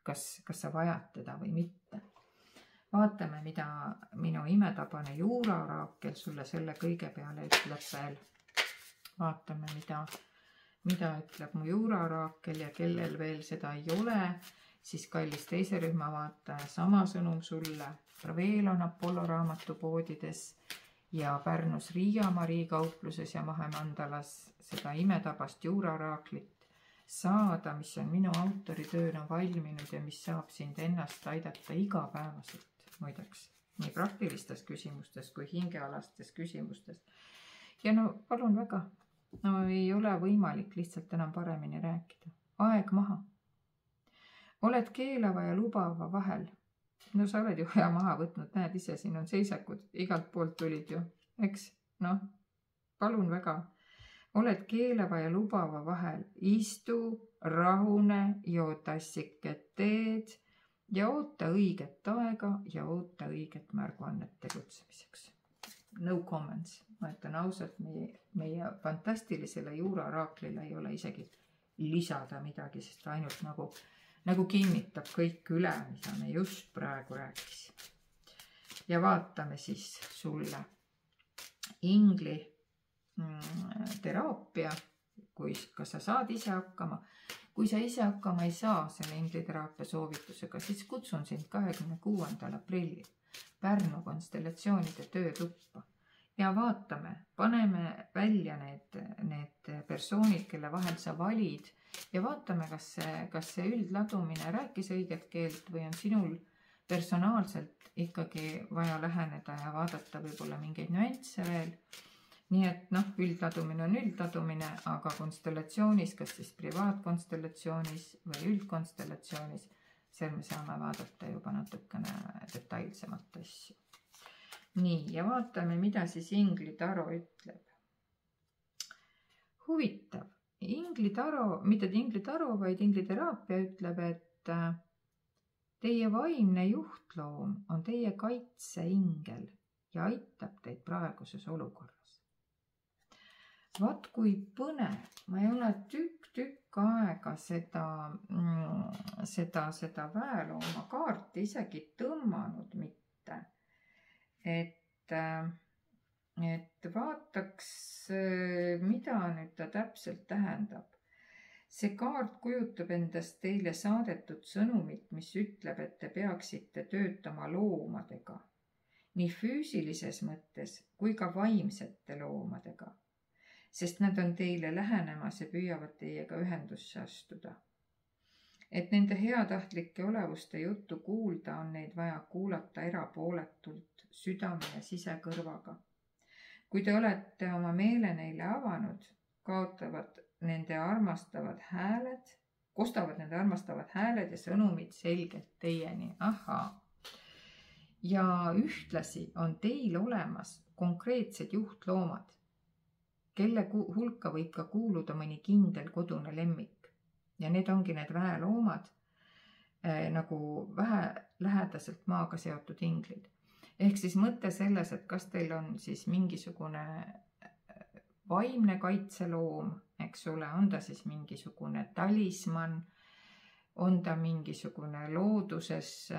Kas sa vajad teda või mitte. Vaatame, mida minu imetabane juuraoraakel sulle selle kõige peale ütleb veel. Vaatame, mida ütleb mu juuraoraakel ja kellel veel seda ei ole, siis kallis teise rühma vaataja, sama sõnum sulle. Veel on Apollo raamatupoodides ja Pärnus Riia Marii kaupluses ja Mahemandalas seda imetabast juuraoraaklit saada, mis on minu autoritööna valminud ja mis saab sind ennast aidata igapäevaselt, muideks, nii praktilistes küsimustes kui hingealastes küsimustes. Ja palun väga, ei ole võimalik lihtsalt enam paremini rääkida. aeg maha. Oled keelava ja lubava vahel. No sa oled ju aja maha võtnud, näed ise, siin on seisakud, igalt poolt tulid ju, eks? Noh, palun väga. Oled keelava ja lubava vahel, istu, rahune, joo tassiket teed ja oota õiget aega ja oota õiget märguannet tegutsemiseks. No comments. Ma ütlen ausalt, meie fantastilisele juuraraaklile ei ole isegi lisada midagi, sest ainult nagu kinnitab kõik üle, mida me just praegu rääkisime. Ja vaatame siis sulle ingli teraapia, kas sa saad ise hakkama. Kui sa ise hakkama ei saa selle ingliteraapia soovitusega, siis kutsun sind 26. aprillil Pärnu konstellatsioonide töötuppa. Ja vaatame, paneme välja need persoonid, kelle vahel sa valid ja vaatame, kas see üldladumine rääkis õiget keelt või on sinul personaalselt ikkagi vaja läheneda ja vaadata võib-olla mingeid nüansse veel. Nii et üldladumine on üldladumine, aga konstellatsioonis, kas siis privaatkonstellatsioonis või üldkonstellatsioonis, seal me saame vaadata juba natukene detailsemat asju. Nii, ja vaatame, mida siis Ingli Taro ütleb. Huvitav. Ingli Taro, mitte Ingli Taro, vaid Ingli teraapia ütleb, et teie vaimne juhtloom on teie kaitseingel ja aitab teid praeguses olukorras. Vaat kui põnev, ma ei ole tükk aega seda väelooma kaarti isegi tõmmanud mitte. Et vaataks, mida nüüd ta täpselt tähendab. See kaart kujutab endast teile saadetud sõnumit, mis ütleb, et te peaksite töötama loomadega, nii füüsilises mõttes kui ka vaimsete loomadega, sest nad on teile lähenemas ja püüavad teiega ühendusse astuda. Et nende heatahtlike olevuste juttu kuulda, on neid vaja kuulata erapooletult, südame ja sisekõrvaga. Kui te olete oma meele neile avanud, kostavad nende armastavad hääled ja sõnumid selgelt teieni. Ahaa. Ja ühtlasi on teil olemas konkreetsed juhtloomad, kelle hulka võib ka kuuluda mõni kindel kodune lemmik. Ja need ongi need väeloomad, nagu vähe lähedaselt maaga seotud inglid. Ehk siis mõte selles, et kas teil on siis mingisugune vaimne kaitseloom, eks ole, on ta siis mingisugune talisman, on ta mingisugune looduses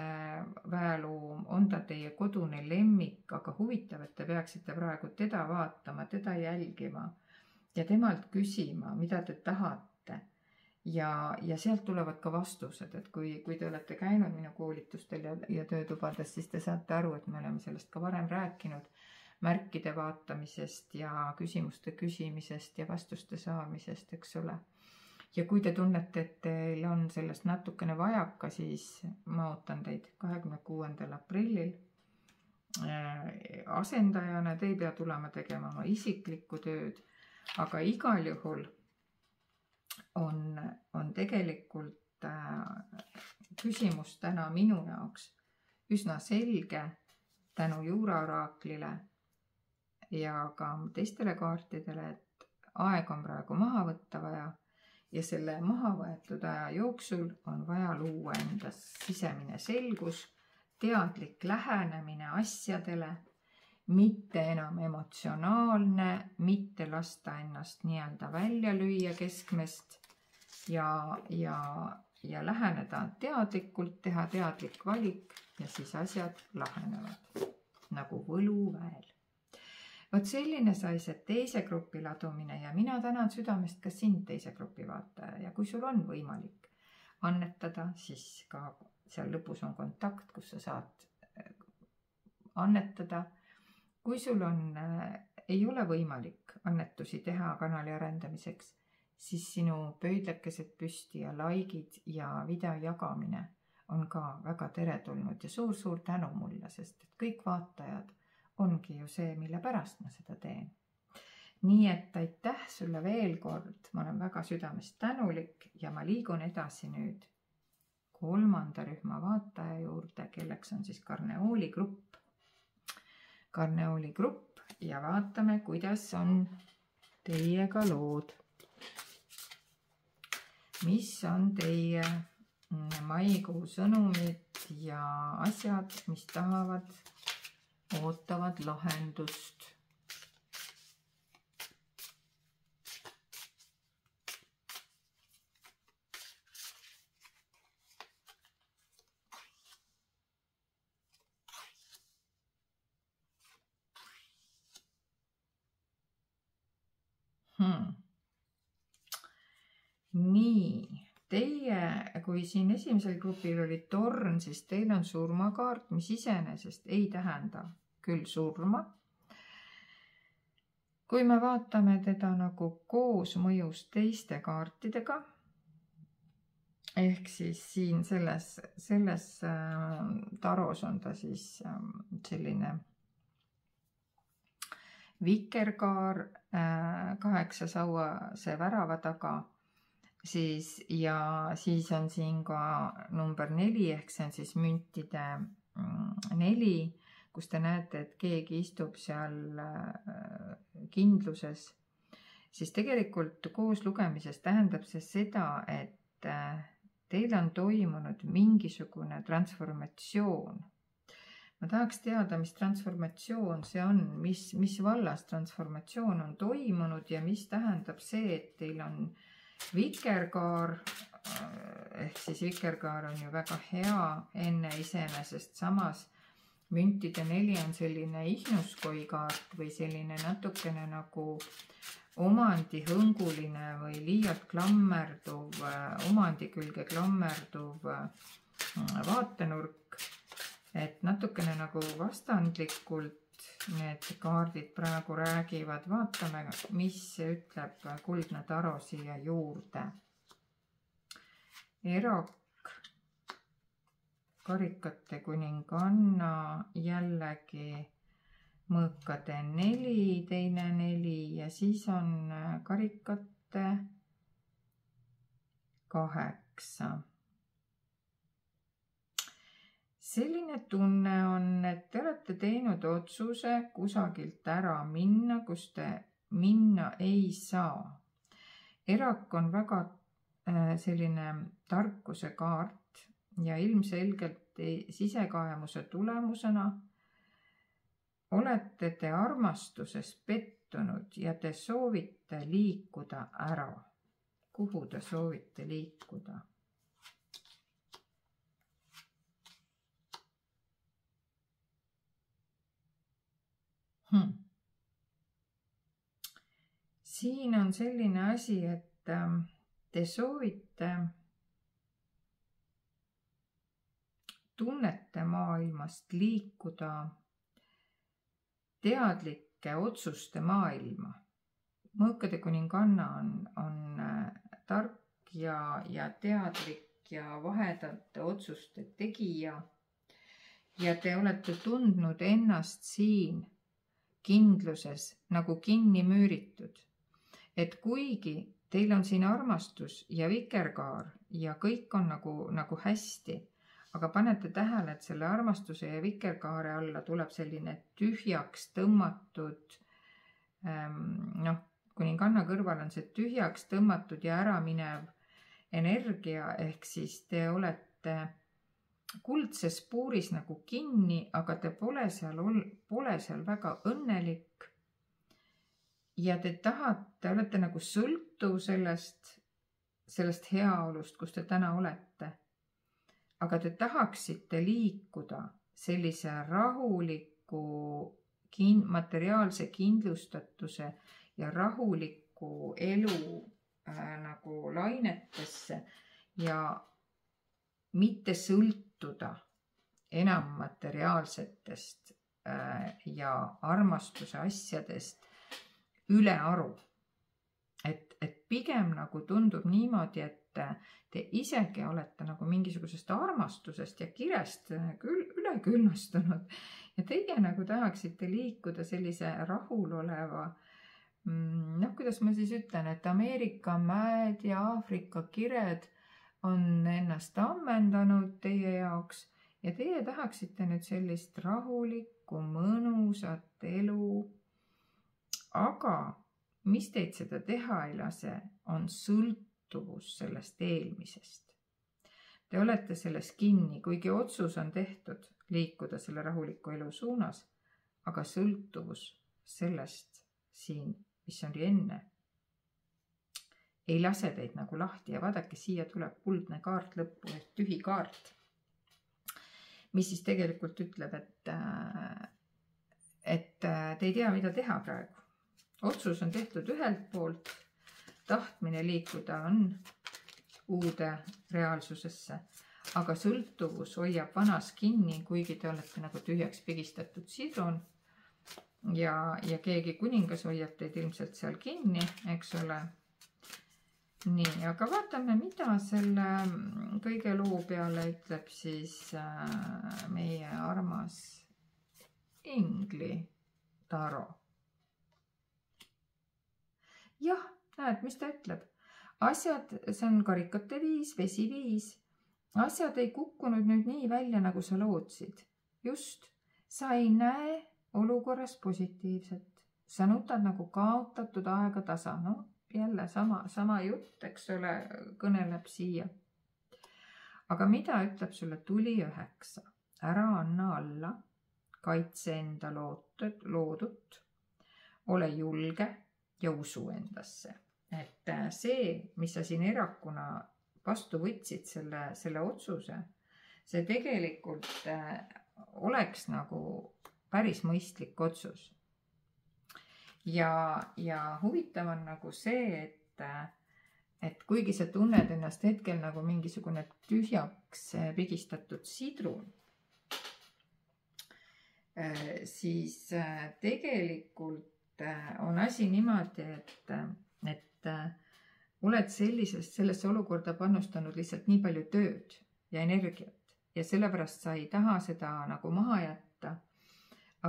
väeloom, on ta teie kodune lemmik, aga huvitav, et te peaksite praegu teda vaatama, teda jälgima ja temalt küsima, mida te tahate. Ja sealt tulevad ka vastused, et kui te olete käinud minu koolitustel ja töötubades, siis te saate aru, et me oleme sellest ka varem rääkinud, märkide vaatamisest ja küsimuste küsimisest ja vastuste saamisest, eks ole. Ja kui te tunnete, et teil on sellest natukene vajaka, siis ma ootan teid 26. aprillil asendajana, te ei pea tulema tegema oma isiklikku tööd, aga igal juhul on tegelikult küsimus täna minu jaoks üsna selge tänu juuraoraaklile ja ka teistele kaartidele, et aeg on praegu maha võtta vaja ja selle maha võetud aja jooksul on vaja luua endas sisemine selgus, teadlik lähenemine asjadele, mitte enam emotsionaalne, mitte lasta ennast nii-öelda välja lüüa keskmest ja läheneda teadlikult, teha teadlik valik ja siis asjad lahenevad nagu võluväel. Vot selline sai see teise grupi ladumine ja mina tänan südamest ka sind, teise grupi vaataja, ja kui sul on võimalik annetada, siis ka seal lõpus on kontakt, kus sa saad annetada. Kui sul ei ole võimalik annetusi teha kanali arendamiseks, siis sinu pöidlakesed püsti ja likeid ja video jagamine on ka väga teretulnud ja suur-suur tänu mulle, sest et kõik vaatajad ongi ju see, mille pärast ma seda teen. nii et aitäh sulle veel kord, ma olen väga südamest tänulik ja ma liigun edasi nüüd 3. rühma vaataja juurde, kelleks on siis Carneoli grupp. Carneoli grupp ja vaatame, kuidas on teiega lood. Mis on teie maikuu sõnumid ja asjad, mis ootavad lahendust. Nii, teie, kui siin esimesel grupil oli torn, siis teil on surmakaart, mis iseenesest ei tähenda küll surma. Kui me vaatame teda nagu koosmõjus teiste kaartidega, ehk siis siin selles taros on ta siis selline vikerkaar 8 sauase värava taga, ja siis on siin ka number 4, ehk see on siis müntide 4, kus te näete, et keegi istub seal kindluses, siis tegelikult koos lugemises tähendab see seda, et teil on toimunud mingisugune transformatsioon. Ma tahaks teada, mis transformatsioon see on, mis vallas transformatsioon on toimunud ja mis tähendab see, et teil on vikerkaar, ehk siis vikerkaar on ju väga hea enne iseenesest, samas müntide 4 on selline ihnuskoi kaart või selline natukene nagu omandihõnguline või liialt klammerduv, omandi külge klammerduv vaatenurk, et natukene nagu vastandlikult need kaardid praegu räägivad. Vaatame, mis ütleb kuldne taro siia juurde. Erak, karikate kuninganna, jällegi mõõkade 4, teine 4 ja siis on karikate 8. Selline tunne on, et te olete teinud otsuse kusagilt ära minna, kus te minna ei saa. Erak on väga selline tarkuse kaart ja ilmselgelt sisekaemuse tulemusena olete te armastuses pettunud ja te soovite liikuda ära. Kuhu te soovite liikuda? Siin on selline asi, et te soovite tunnete maailmast liikuda teadlike otsuste maailma. Mõõkade kuninganna on tark ja teadlik ja vahedate otsuste tegija ja te olete tundnud ennast siin kindluses nagu kinni müüritud, et kuigi teil on siin armastus ja vikerkaar ja kõik on nagu hästi, aga panete tähele, et selle armastuse ja vikerkaare alla tuleb selline tühjaks tõmmatud, kuninganna kõrval on see tühjaks tõmmatud ja ära minev energia, ehk siis te olete kuldses puuris nagu kinni, aga te pole seal väga õnnelik ja te olete nagu sõltuv sellest heaolust, kus te täna olete. Aga te tahaksite liikuda sellise rahuliku materiaalse kindlustatuse ja rahuliku elu nagu lainetesse ja mitte sõltuda enam materiaalsetest ja armastuse asjadest ülearu. Et pigem nagu tundub niimoodi, et te isegi olete nagu mingisugusest armastusest ja kirest üle külmastunud ja teie nagu tahaksite liikuda sellise rahuloleva noh, kuidas ma siis ütlen, et Ameerika mäed ja Aafrika kired on ennast ammendanud teie jaoks ja teie tahaksite nüüd sellist rahulikku, mõnusat elu. Aga mis teid seda teha ei lase, on sõltuvus sellest eelmisest. Te olete selles kinni, kuigi otsus on tehtud liikuda selle rahuliku elu suunas, aga sõltuvus sellest siin, mis oli enne, ei lase teid nagu lahti ja vaadake, siia tuleb kuldne kaart lõppu ehk tühi kaart, mis siis tegelikult ütleb, et te ei tea, mida teha praegu. Otsus on tehtud ühelt poolt, tahtmine liikuda on uude reaalsusesse, aga sõltuvus hoiab vanas kinni, kuigi te olete nagu tühjaks pigistatud sidrun ja keegi kuningas hoiab teid ilmselt seal kinni, eks ole. Nii, aga vaatame, mida selle kõige loo peale ütleb siis meie armas ingli taro. Jah, näed, mis ta ütleb? Asjad, see on karikate 5, vesi 5. Asjad ei kukkunud nüüd nii välja, nagu sa lootsid. Just, sa ei näe olukorras positiivset. Sa nutad nagu kaotatud aega tasa. No, jälle sama jutt, eks ole, kõneleb siia. Aga mida ütleb sulle tuli 9? Ära anna alla, kaitse enda loodut, ole julge ja usu endasse. Et see, mis sa siin erakuna vastu võtsid selle otsuse, see tegelikult oleks nagu päris mõistlik otsus. Ja huvitav on nagu see, et kuigi sa tunned ennast hetkel nagu mingisugune tühjaks pigistatud sidrun, siis tegelikult on asi niimoodi, et oled sellesse olukorda panustanud lihtsalt nii palju tööd ja energiat ja sellepärast sa ei taha seda nagu maha jätta.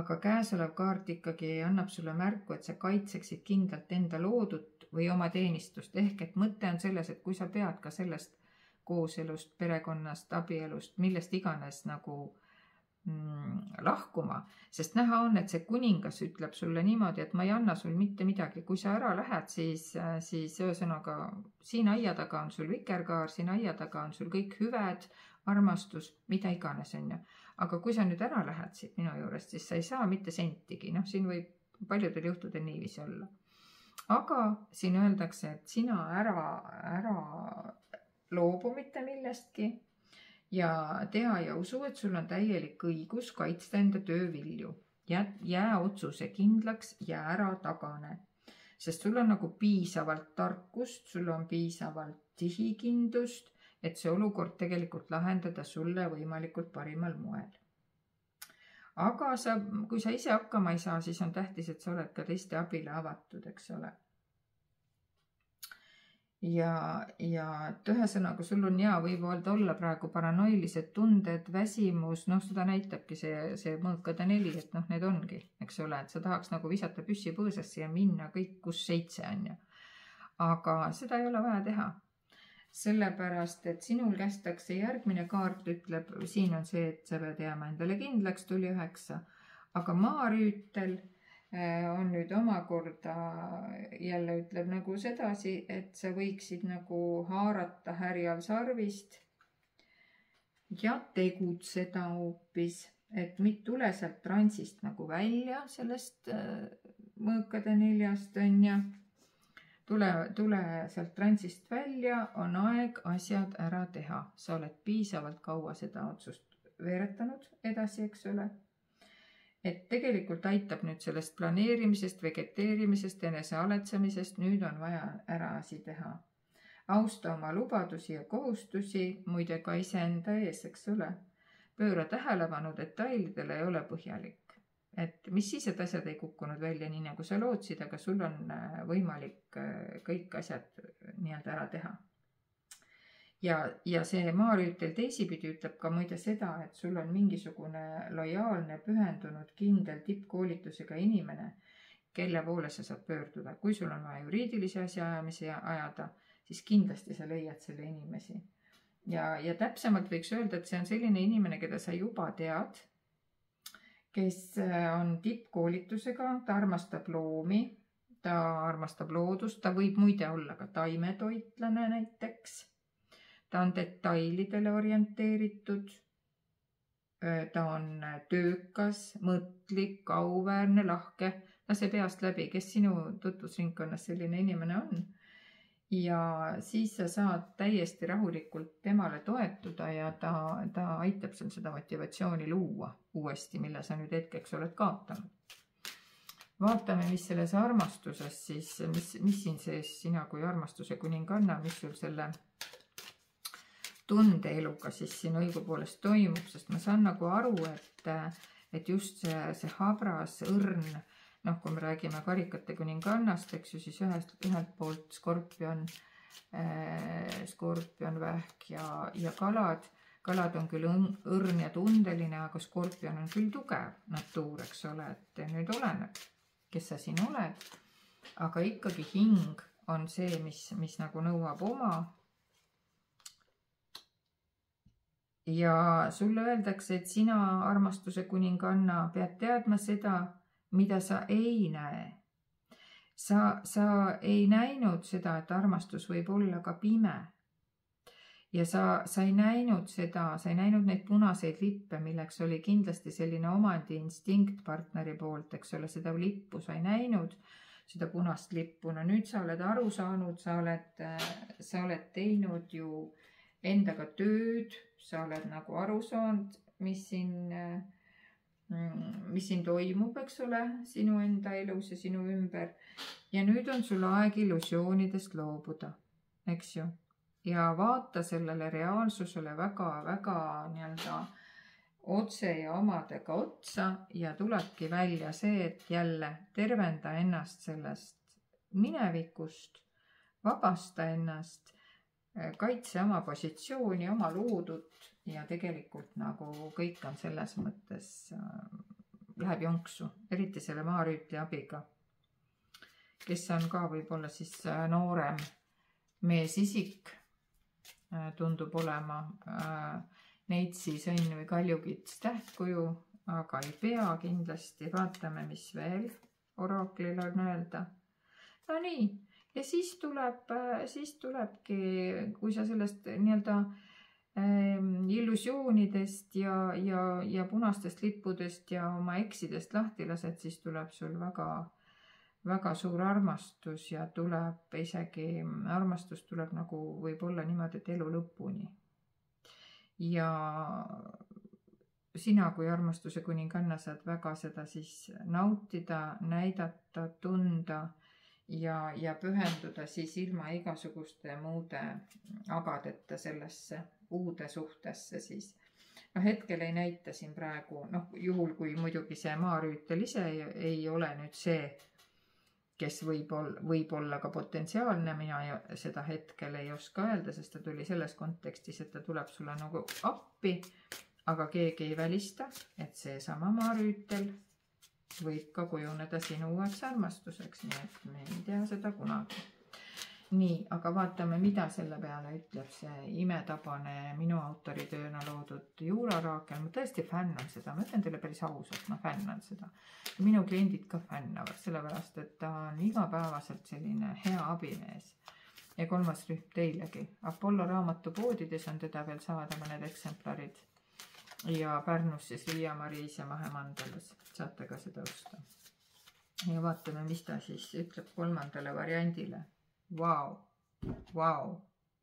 Aga käesolev kaart ikkagi annab sulle märku, et sa kaitseksid kindlalt enda loodut või oma teenistust. Ehk et mõte on selles, et kui sa pead ka sellest kooselust, perekonnast, abielust, millest iganes nagu lahkuma, sest näha on, et see kuningas ütleb sulle niimoodi, et ma ei anna sul mitte midagi. Kui sa ära lähed, siis ühesõnaga siin aia taga on sul vikerkaar, siin aia taga on sul kõik hüved, armastus, mida iganes on ju. Aga kui sa nüüd ära lähed siit minu juurest, siis sa ei saa mitte sentigi. Noh, siin võib paljudel juhtudel niiviisi olla. Aga siin öeldakse, et sina ära loobu mitte millestki ja tea ja usu, et sul on täielik õigus kaitsta enda töövilju. Jää otsuse kindlaks ja ära tagane. Sest sul on nagu piisavalt tarkust, sul on piisavalt sihikindlust, et see olukord tegelikult lahendada sulle võimalikult parimal moel. Aga kui sa ise hakkama ei saa, siis on tähtis, et sa oled ka teiste abile avatud, eks ole. Ja ühesõnaga sul on võivad olla praegu paranoilised tunded, väsimus, noh seda näitabki see mõõkade 4, et noh need ongi, eks ole, et sa tahaks nagu visata püssi põõsasse ja minna kõik, kus 7 on ju. Aga seda ei ole vaja teha, sellepärast, et sinul kästakse järgmine kaart ütleb, siin on see, et sa pead jääma endale kindlaks, tuli 9, aga maarüütel on nüüd omakorda jälle ütleb nagu sedasi, et sa võiksid nagu haarata härjal sarvist ja tegutseda hoopis, et mitte tule sealt transist nagu välja sellest mõõkade 4-st on ja tule sealt transist välja, on aeg asjad ära teha. Sa oled piisavalt kaua seda otsust veeretanud edasi, eks ole. Et tegelikult aitab nüüd sellest planeerimisest, vegeteerimisest, enesealetsemisest, nüüd on vaja ära asi teha. Austa oma lubadusi ja kohustusi, muide ka iseenda ees, eks ole. Pööra tähelepanu detailidele ei ole põhjalik. Et mis siis, et asjad ei kukkunud välja nii nagu sa lootsid, aga sul on võimalik kõik asjad nii-öelda ära teha. Ja see maarüütel teisipidi ütleb ka muide seda, et sul on mingisugune lojaalne, pühendunud, kindel tippkoolitusega inimene, kelle poole sa saad pöörduda. Kui sul on vaja juriidilisi asjaajamisi ajada, siis kindlasti sa leiad selle inimesi. Ja täpsemalt võiks öelda, et see on selline inimene, keda sa juba tead, kes on tippkoolitusega, ta armastab loomi, ta armastab loodust, ta võib muide olla ka taimetoitlane näiteks. Ta on detailidele orienteeritud, ta on töökas, mõtlik, auväärne, lahke. Lase peast läbi, kes sinu tutvusringkonnas selline inimene on. Ja siis sa saad täiesti rahulikult temale toetuda ja ta aitab sul seda motivatsiooni luua uuesti, mille sa nüüd hetkeks oled kaotanud. Vaatame, mis selles armastuses siis, mis siin sees sina kui armastuse kuninganna, mis sul selle tundeeluga siis siin õigupoolest toimub, sest ma saan nagu aru, et just see habras, õrn, kui me räägime karikate kuningannast, eks ju, siis ühelt poolt skorpion, vähk ja kalad. Kalad on küll õrn ja tundeline, aga skorpion on küll tugev natuur, eks ole, et nüüd oleneb, kes sa siin oled. Aga ikkagi hing on see, mis nagu nõuab oma. Ja sulle öeldakse, et sina armastuse kuninganna pead teadma seda, mida sa ei näe. Sa ei näinud seda, et armastus võib olla ka pime. Ja sa ei näinud seda, sa ei näinud neid punaseid lippe, milleks oli kindlasti selline omandi instinkt partneri poolt, eks ole, seda lippu sa ei näinud, seda punast lippu. No nüüd sa oled aru saanud, sa oled teinud ju endaga tööd, sa oled nagu aru saanud, mis siin toimub, eks ole, sinu enda elus ja sinu ümber. Ja nüüd on sul aeg illusioonidest loobuda, eks ju. Ja vaata sellele reaalsusele väga nii-öelda otse ja omadega otsa ja tulebki välja see, et jälle tervenda ennast sellest minevikust, vabasta ennast, kaitse oma positsiooni, oma loodut ja tegelikult nagu kõik on selles mõttes, läheb jonksu, eriti selle maarüütli abiga, kes on ka võib-olla siis noorem meesisik, tundub olema neitsi, sõnn või kaljukits tähtkuju, aga ei pea kindlasti. Vaatame, mis veel oraklil on öelda. No nii, ja siis tulebki, kui sa sellest nii-öelda illusioonidest ja punastest lippudest ja oma eksidest lahti lased, siis tuleb sul väga suur armastus ja tuleb isegi, armastus tuleb nagu võib-olla niimoodi, et elu lõpuni. Ja sina kui armastuse kuninganna saad väga seda siis nautida, näidata, tunda ja pühenduda siis ilma igasuguste muude agadeta sellesse uude suhtesse siis. Hetkel ei näita siin praegu, juhul kui muidugi see maarüütel ise ei ole nüüd see, kes võib olla ka potentsiaalne, mina seda hetkel ei oska öelda, sest ta tuli selles kontekstis, et ta tuleb sulle nagu appi, aga keegi ei välista, et see sama maarüütel võib ka kujuneda sinu uueks armastuseks, nii et me ei tea seda kunagi. Nii, aga vaatame, mida selle peale ütleb see imetabane minu autoritööna loodud juuraraakel. Ma tõesti fännan seda, ma ütlen teile päris ausalt, ma fännan seda. Minu kliendid ka fännavad, sellepärast, et ta on igapäevaselt selline hea abimees. Ja 3. rühm teilegi. Apollo raamatupoodides on teda veel saada mõned eksemplarid. Ja Pärnus siis Riia-Mariis ja Mahemandalas saate ka seda osta. Ja vaatame, mis ta siis ütleb 3. variandile. Vau.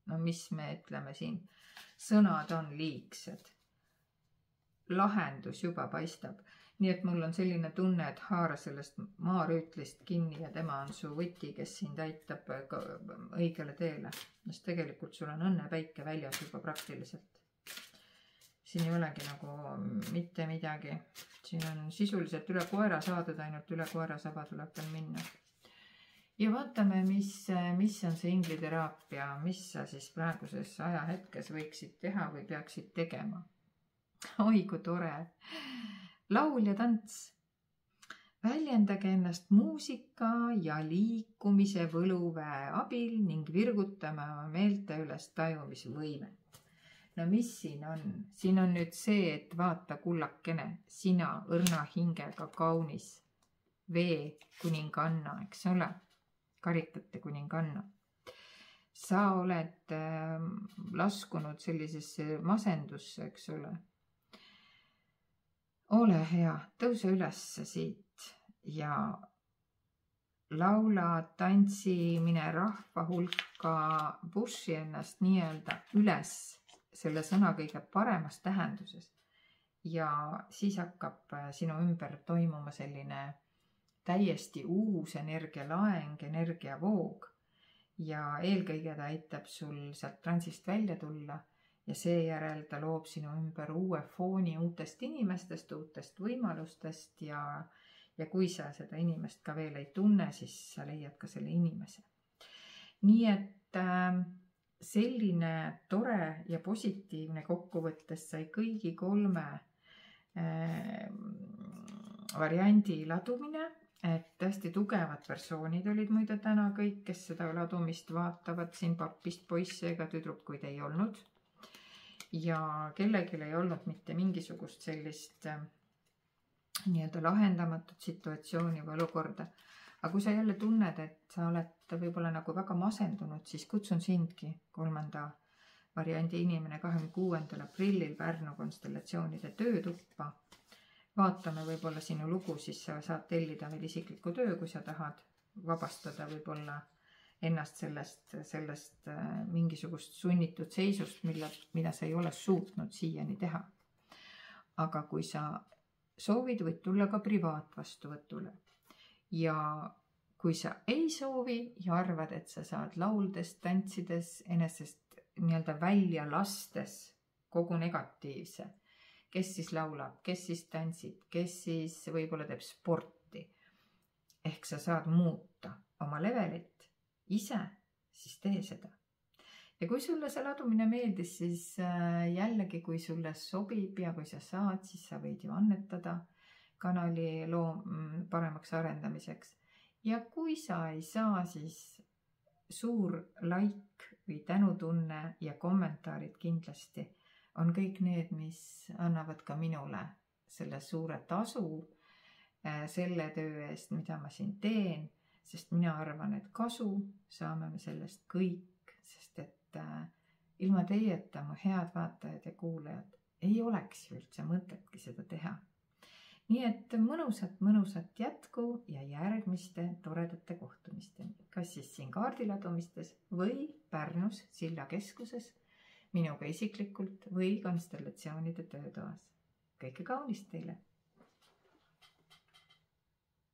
No mis me ütleme siin? Sõnad on liigsed. Lahendus juba paistab. Nii et mul on selline tunne, et haara sellest maarüütlist kinni ja tema on su võti, kes sind aitab õigele teele. Sest tegelikult sul on õnnepäike väljas juba praktiliselt. Siin ei olegi nagu mitte midagi. Siin on sisuliselt üle koera saadud, ainult üle koera saba tuleb veel minna. Ja vaatame, mis on see ingliteraapia, mis sa siis praeguses ajahetkes võiksid teha või peaksid tegema. Oi, kui tore. Laul ja tants. väljendage ennast muusika ja liikumise võluväe abil ning virgutame oma meelte üles tajumisvõimet. No mis siin on? Siin on nüüd see, et vaata kullakene, sina õrna hingega kaunis vee kuninganna, eks ole, karikate kuninganna. Sa oled laskunud sellisesse masendusse, eks ole. Ole hea, tõuse üles siit ja laula, tantsi, mine rahva hulka, pushi ennast nii-öelda üles selle sõna kõige paremas tähenduses. Ja siis hakkab sinu ümber toimuma selline täiesti uus energialaeng, energiavoog ja eelkõige ta aitab sul sealt transist välja tulla ja seejärel ta loob sinu ümber uue fooni uutest inimestest, uutest võimalustest ja kui sa seda inimest ka veel ei tunne, siis sa leiad ka selle inimese. Nii et selline tore ja positiivne kokkuvõttes sai kõigi 3 variandi ladumine, et hästi tugevad persoonid olid muide täna kõik, kes seda ladumist vaatavad, siin papist poisse ega tüdrukuid ei olnud. Ja kellelgi ei olnud mitte mingisugust sellist nii-öelda lahendamatut situatsiooni või olukorda. Aga kui sa jälle tunned, et sa oled võib-olla nagu väga masendunud, siis kutsun sindki 3. variandi inimene 26. aprillil Pärnu konstellatsioonide töötuppa. Vaatame võib-olla sinu lugu, siis sa saad tellida veel isikliku töö, kui sa tahad vabastada võib-olla ennast sellest mingisugust sunnitud seisust, mida sa ei ole suutnud siiani teha. Aga kui sa soovid, võid tulla ka privaatvastuvõtule. Ja kui sa ei soovi ja arvad, et sa saad lauldes, tantsides, enesest nii-öelda välja lastes kogu negatiivse, kes siis laulab, kes siis tantsib, kes siis võib-olla teeb sporti. Ehk sa saad muuta oma levelit ise, siis tee seda. Ja kui sulle see ladumine meeldis, siis jällegi, kui sulle sobib ja kui sa saad, siis sa võid ju annetada kanali paremaks arendamiseks. Ja kui sa ei saa, siis suur like või tänutunne ja kommentaarid kindlasti on kõik need, mis annavad ka minule selle suure tasu selle töö eest, mida ma siin teen, sest mina arvan, et kasu saame me sellest kõik, sest et ilma teieta, mu head vaatajad ja kuulajad, ei oleks ju üldse mõtetki seda teha. Nii et mõnusat jätku ja järgmiste toredate kohtumisteni, kas siis siin kaardiladumistes või Pärnus Silla keskuses, minuga isiklikult või konstellatsioonide töötoas. Kõike kaunist teile!